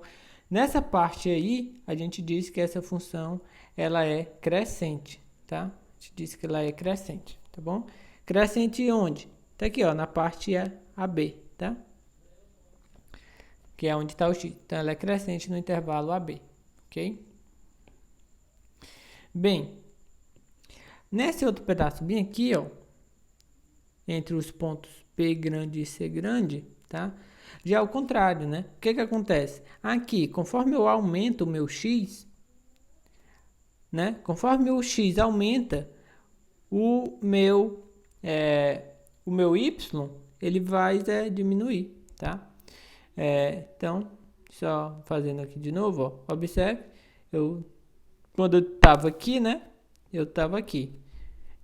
nessa parte aí, a gente diz que essa função, ela é crescente, tá? A gente diz que ela é crescente, tá bom? Crescente onde? Tá aqui, ó, na parte AB, tá? Que é onde está o x. Então, ela é crescente no intervalo AB, ok? Bem, nesse outro pedaço bem aqui, ó, entre os pontos P grande e C grande, tá? Já é o contrário, né? O que que acontece? Aqui, conforme eu aumento o meu x, né? Conforme o x aumenta, o meu y, ele vai diminuir, tá? Então, só fazendo aqui de novo, ó, observe, quando eu estava aqui, né? Eu estava aqui.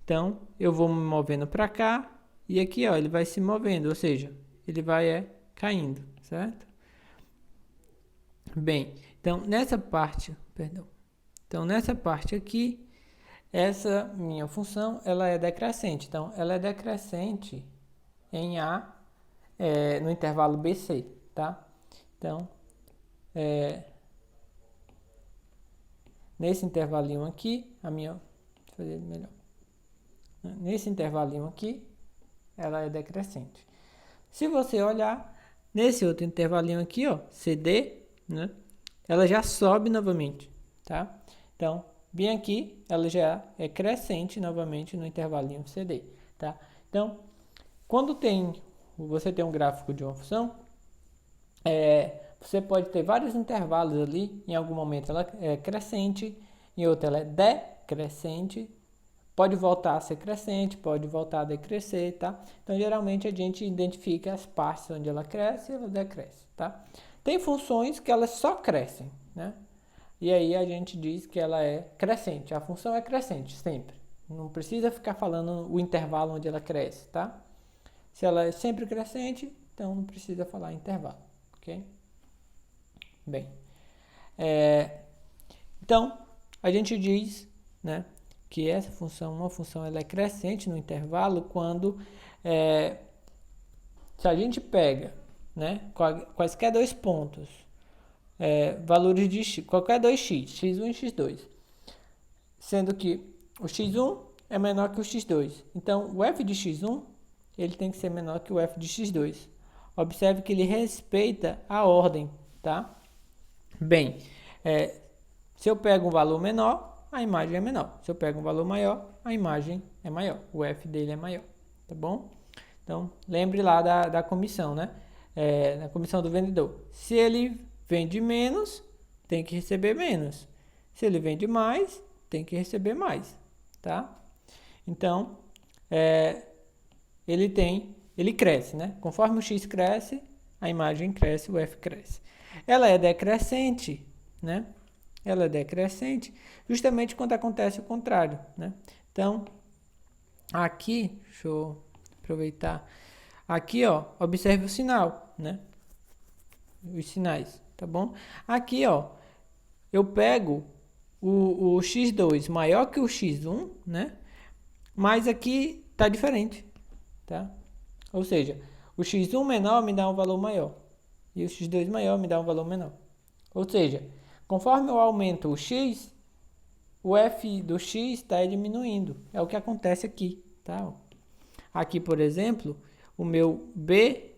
Então, eu vou me movendo para cá e aqui, ó, ele vai se movendo, ou seja, ele vai caindo, certo? Bem, então nessa parte, Então, nessa parte aqui, essa minha função, ela é decrescente. Então, ela é decrescente em A, no intervalo BC, tá? Então, nesse intervalinho aqui, deixa eu fazer melhor. Nesse intervalinho aqui, ela é decrescente. Se você olhar, nesse outro intervalinho aqui, ó, CD, né, ela já sobe novamente, tá? Então, bem aqui, ela já é crescente novamente no intervalinho CD, tá? Então, quando você tem um gráfico de uma função, você pode ter vários intervalos ali, em algum momento ela é crescente, em outro ela é decrescente, pode voltar a ser crescente, pode voltar a decrescer, tá? Então, geralmente, a gente identifica as partes onde ela cresce e ela decresce, tá? Tem funções que elas só crescem, né? E aí a gente diz que ela é crescente. A função é crescente, sempre. Não precisa ficar falando o intervalo onde ela cresce, tá? Se ela é sempre crescente, então não precisa falar intervalo, ok? Bem, então, a gente diz, né, que essa função, uma função, ela é crescente no intervalo quando, se a gente pega, né, quaisquer dois pontos, valores de x, qualquer dois x, x1 e x2, sendo que o x1 é menor que o x2. Então, o f de x1, ele tem que ser menor que o f de x2. Observe que ele respeita a ordem, tá? Bem, se eu pego um valor menor, a imagem é menor. Se eu pego um valor maior, a imagem é maior. O f dele é maior, tá bom? Então, lembre lá da comissão, né? Na comissão do vendedor. Se ele vende menos, tem que receber menos. Se ele vende mais, tem que receber mais, tá? Então, ele cresce, né? Conforme o x cresce, a imagem cresce, o f cresce. Ela é decrescente, né? Ela é decrescente justamente quando acontece o contrário, né? Então, aqui, deixa eu aproveitar. Aqui, ó, observe o sinal, né? Os sinais, tá bom? Aqui, ó, eu pego o x2 maior que o x1, né? Mas aqui tá diferente, tá? Ou seja, o x1 menor me dá um valor maior e o x2 maior me dá um valor menor. Ou seja, conforme eu aumento o x, o f do x está diminuindo. É o que acontece aqui, tá? Aqui, por exemplo, o meu b,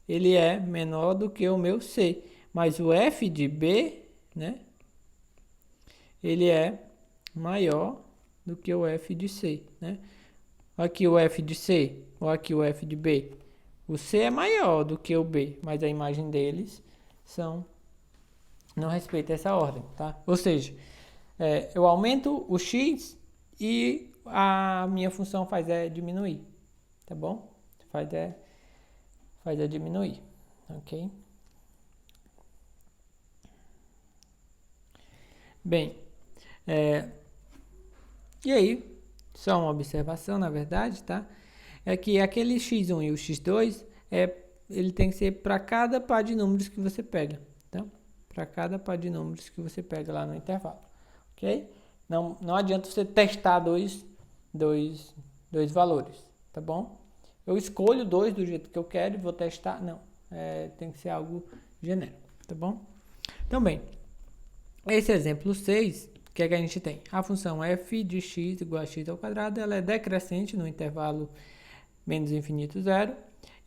ele é menor do que o meu c, mas o f de b, né, ele é maior do que o f de c, né? Aqui o f de c, ou aqui o f de b. O c é maior do que o b, mas a imagem deles não respeita essa ordem, tá? Ou seja, eu aumento o x e a minha função faz diminuir, tá bom? faz é diminuir, ok? Bem, e aí, só uma observação, na verdade, tá? É que aquele x1 e o x2, ele tem que ser para cada par de números que você pega, tá? Para cada par de números que você pega lá no intervalo, ok? Não adianta você testar dois valores, tá bom? Eu escolho dois do jeito que eu quero e vou testar, não. Tem que ser algo genérico, tá bom? Então, bem, esse exemplo 6, o que é que a gente tem? A função f de x igual a x ao quadrado, ela é decrescente no intervalo menos infinito 0,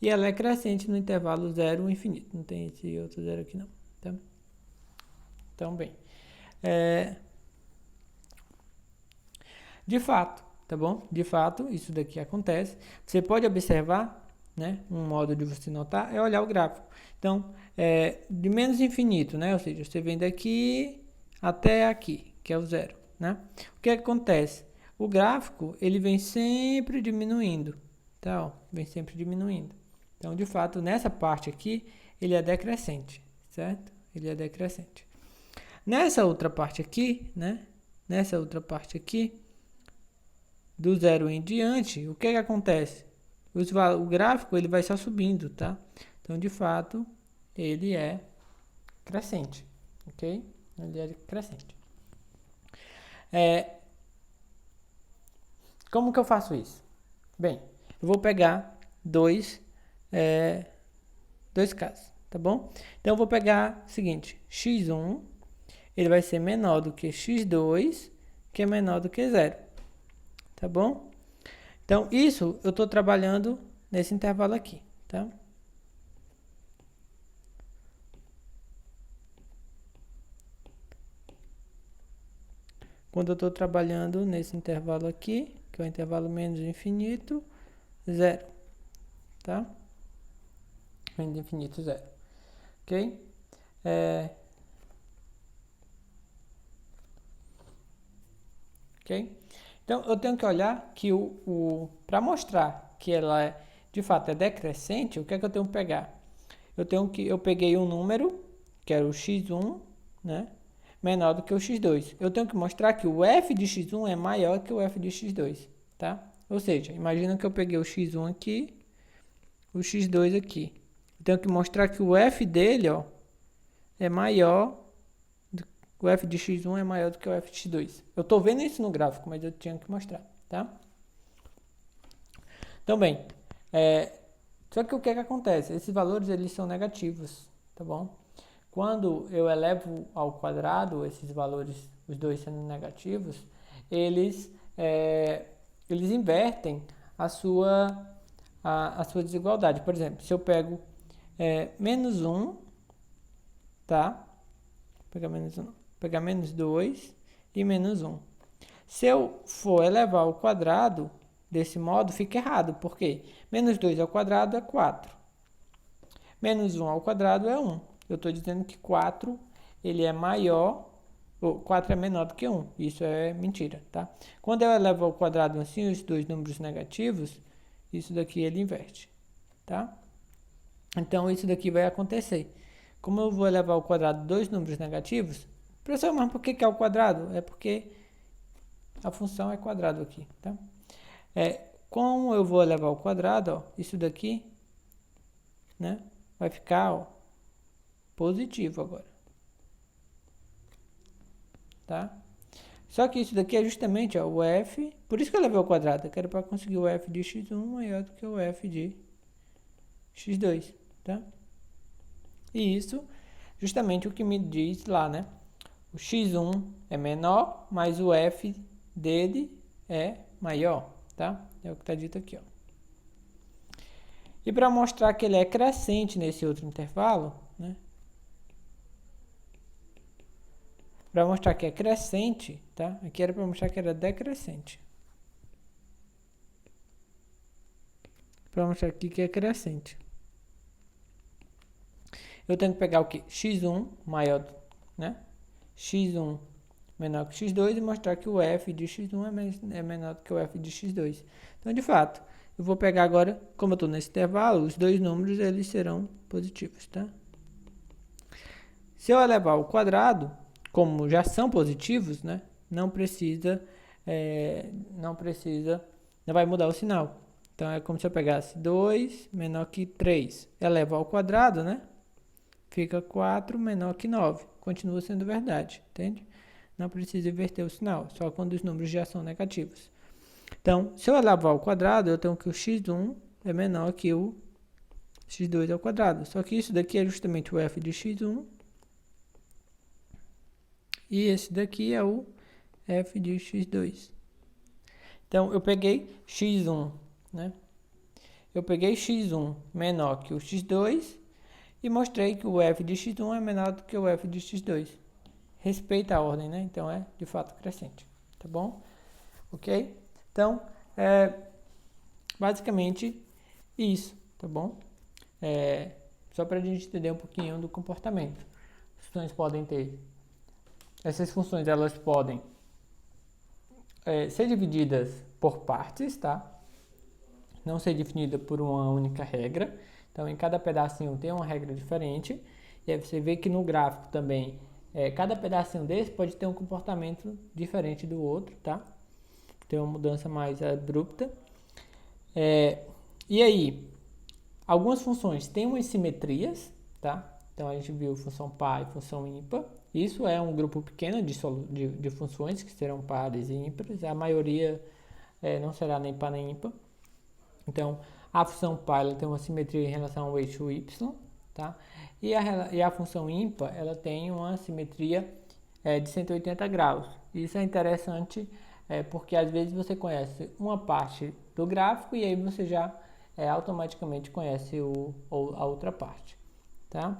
e ela é crescente no intervalo 0 infinito. Não tem esse outro 0 aqui não, tá? Então, bem, de fato, tá bom? De fato, isso daqui acontece. Você pode observar, né? Um modo de você notar é olhar o gráfico. Então, de menos infinito, né? Ou seja, você vem daqui até aqui, que é o 0, né? O que acontece? O gráfico, ele vem sempre diminuindo, tá? Ó, vem sempre diminuindo. Então, de fato, nessa parte aqui, ele é decrescente, certo? Ele é decrescente. Nessa outra parte aqui, né? Nessa outra parte aqui, do 0 em diante, o que acontece? O gráfico, ele vai só subindo, tá? Então, de fato, ele é crescente, ok? Ele é crescente. Como que eu faço isso? Bem, eu vou pegar dois casos, tá bom? Então, eu vou pegar o seguinte, x1, ele vai ser menor do que x2, que é menor do que 0, tá bom? Então, isso eu estou trabalhando nesse intervalo aqui, tá? Quando eu estou trabalhando nesse intervalo aqui, que é o intervalo menos infinito, 0, tá? Menos infinito, 0, ok? Ok? Então, eu tenho que olhar que para mostrar que ela de fato é decrescente, o que é que eu tenho que pegar? Eu peguei um número, que era o x1, né? Menor do que o x2. Eu tenho que mostrar que o f de x1 é maior que o f de x2, tá? Ou seja, imagina que eu peguei o x1 aqui, o x2 aqui. Eu tenho que mostrar que o f dele, ó, é maior, o f de x1 é maior do que o f de x2. Eu estou vendo isso no gráfico, mas eu tinha que mostrar, tá? Então, bem, só que o que acontece? Esses valores, eles são negativos, tá bom? Quando eu elevo ao quadrado esses valores, os dois sendo negativos, eles invertem a sua desigualdade. Por exemplo, se eu pego menos 1, tá? Vou pegar menos 1, pegar menos 2 e menos 1. Se eu for elevar ao quadrado, desse modo, fica errado. Por quê? Menos 2 ao quadrado é 4. Menos 1 ao quadrado é 1. Eu estou dizendo que 4 ele é maior, ou 4 é menor do que 1. Isso é mentira, tá? Quando eu elevo ao quadrado assim os dois números negativos, isso daqui ele inverte, tá? Então, isso daqui vai acontecer. Como eu vou elevar ao quadrado dois números negativos, professor, mas por que é o quadrado? É porque a função é quadrado aqui, tá? Como eu vou elevar ao quadrado, ó, isso daqui, né, vai ficar, ó, positivo agora, tá? Só que isso daqui é justamente, ó, o f, por isso que eu levei ao quadrado, eu quero para conseguir o f de x1 maior do que o f de x2, tá? E isso, justamente o que me diz lá, né? O x1 é menor, mas o f dele é maior, tá? É o que está dito aqui, ó. E para mostrar que ele é crescente nesse outro intervalo, né? Para mostrar que é crescente, tá? Aqui era para mostrar que era decrescente. Para mostrar aqui que é crescente. Eu tenho que pegar o que? x1 maior, né? x1 menor que x2 e mostrar que o f de x1 é menor do que o f de x2. Então, de fato, eu vou pegar agora, como eu estou nesse intervalo, os dois números eles serão positivos, tá? Se eu elevar ao quadrado, como já são positivos, né? Não vai mudar o sinal. Então, é como se eu pegasse 2 menor que 3. Eleva ao quadrado, né? Fica 4 menor que 9. Continua sendo verdade, entende? Não precisa inverter o sinal, só quando os números já são negativos. Então, se eu elevar ao quadrado, eu tenho que o x1 é menor que o x2 ao quadrado. Só que isso daqui é justamente o f de x1. E esse daqui é o f de x2. Então, eu peguei x1, né? Eu peguei x1 menor que o x2 e mostrei que o f de x1 é menor do que o f de x2. Respeita a ordem, né? Então, é de fato crescente, tá bom? Ok? Então, basicamente isso, tá bom? Só para a gente entender um pouquinho do comportamento. As funções podem ter... Essas funções, elas podem ser divididas por partes, tá? Não ser definida por uma única regra. Então, em cada pedacinho tem uma regra diferente. E aí você vê que no gráfico também, cada pedacinho desse pode ter um comportamento diferente do outro, tá? Tem uma mudança mais abrupta. E aí, algumas funções têm umas simetrias, tá? Então, a gente viu função par e função ímpar. Isso é um grupo pequeno de funções que serão pares e ímpares. A maioria não será nem par nem ímpar. Então, a função par ela tem uma simetria em relação ao eixo y, tá? E a função ímpar ela tem uma simetria de 180 graus. Isso é interessante porque às vezes você conhece uma parte do gráfico e aí você já automaticamente conhece a outra parte, tá?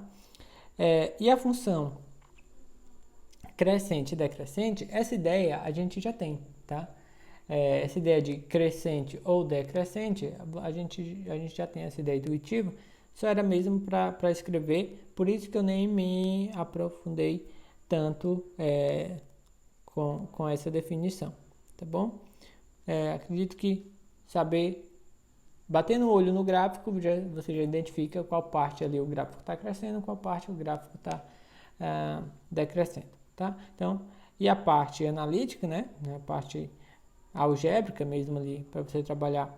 E a função crescente e decrescente, essa ideia a gente já tem, tá? Essa ideia de crescente ou decrescente, a gente já tem essa ideia intuitiva, só era mesmo para escrever, por isso que eu nem me aprofundei tanto com essa definição, tá bom? Acredito que bater no olho no gráfico, você já identifica qual parte ali o gráfico está crescendo, qual parte o gráfico está decrescendo. Tá? Então, e a parte analítica, né? A parte algébrica mesmo ali, para você trabalhar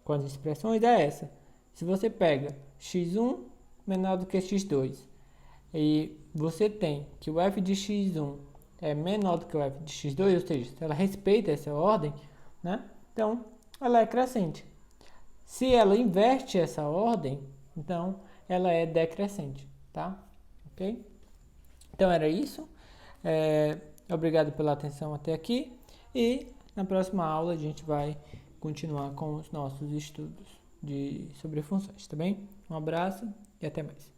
com as expressões, é essa. Se você pega x1 menor do que x2 e você tem que o f de x1 é menor do que o f de x2, ou seja, ela respeita essa ordem, né? Então, ela é crescente. Se ela inverte essa ordem, então ela é decrescente, tá? Ok? Então, era isso. Obrigado pela atenção até aqui e na próxima aula a gente vai continuar com os nossos estudos sobre funções, tá bem? Um abraço e até mais.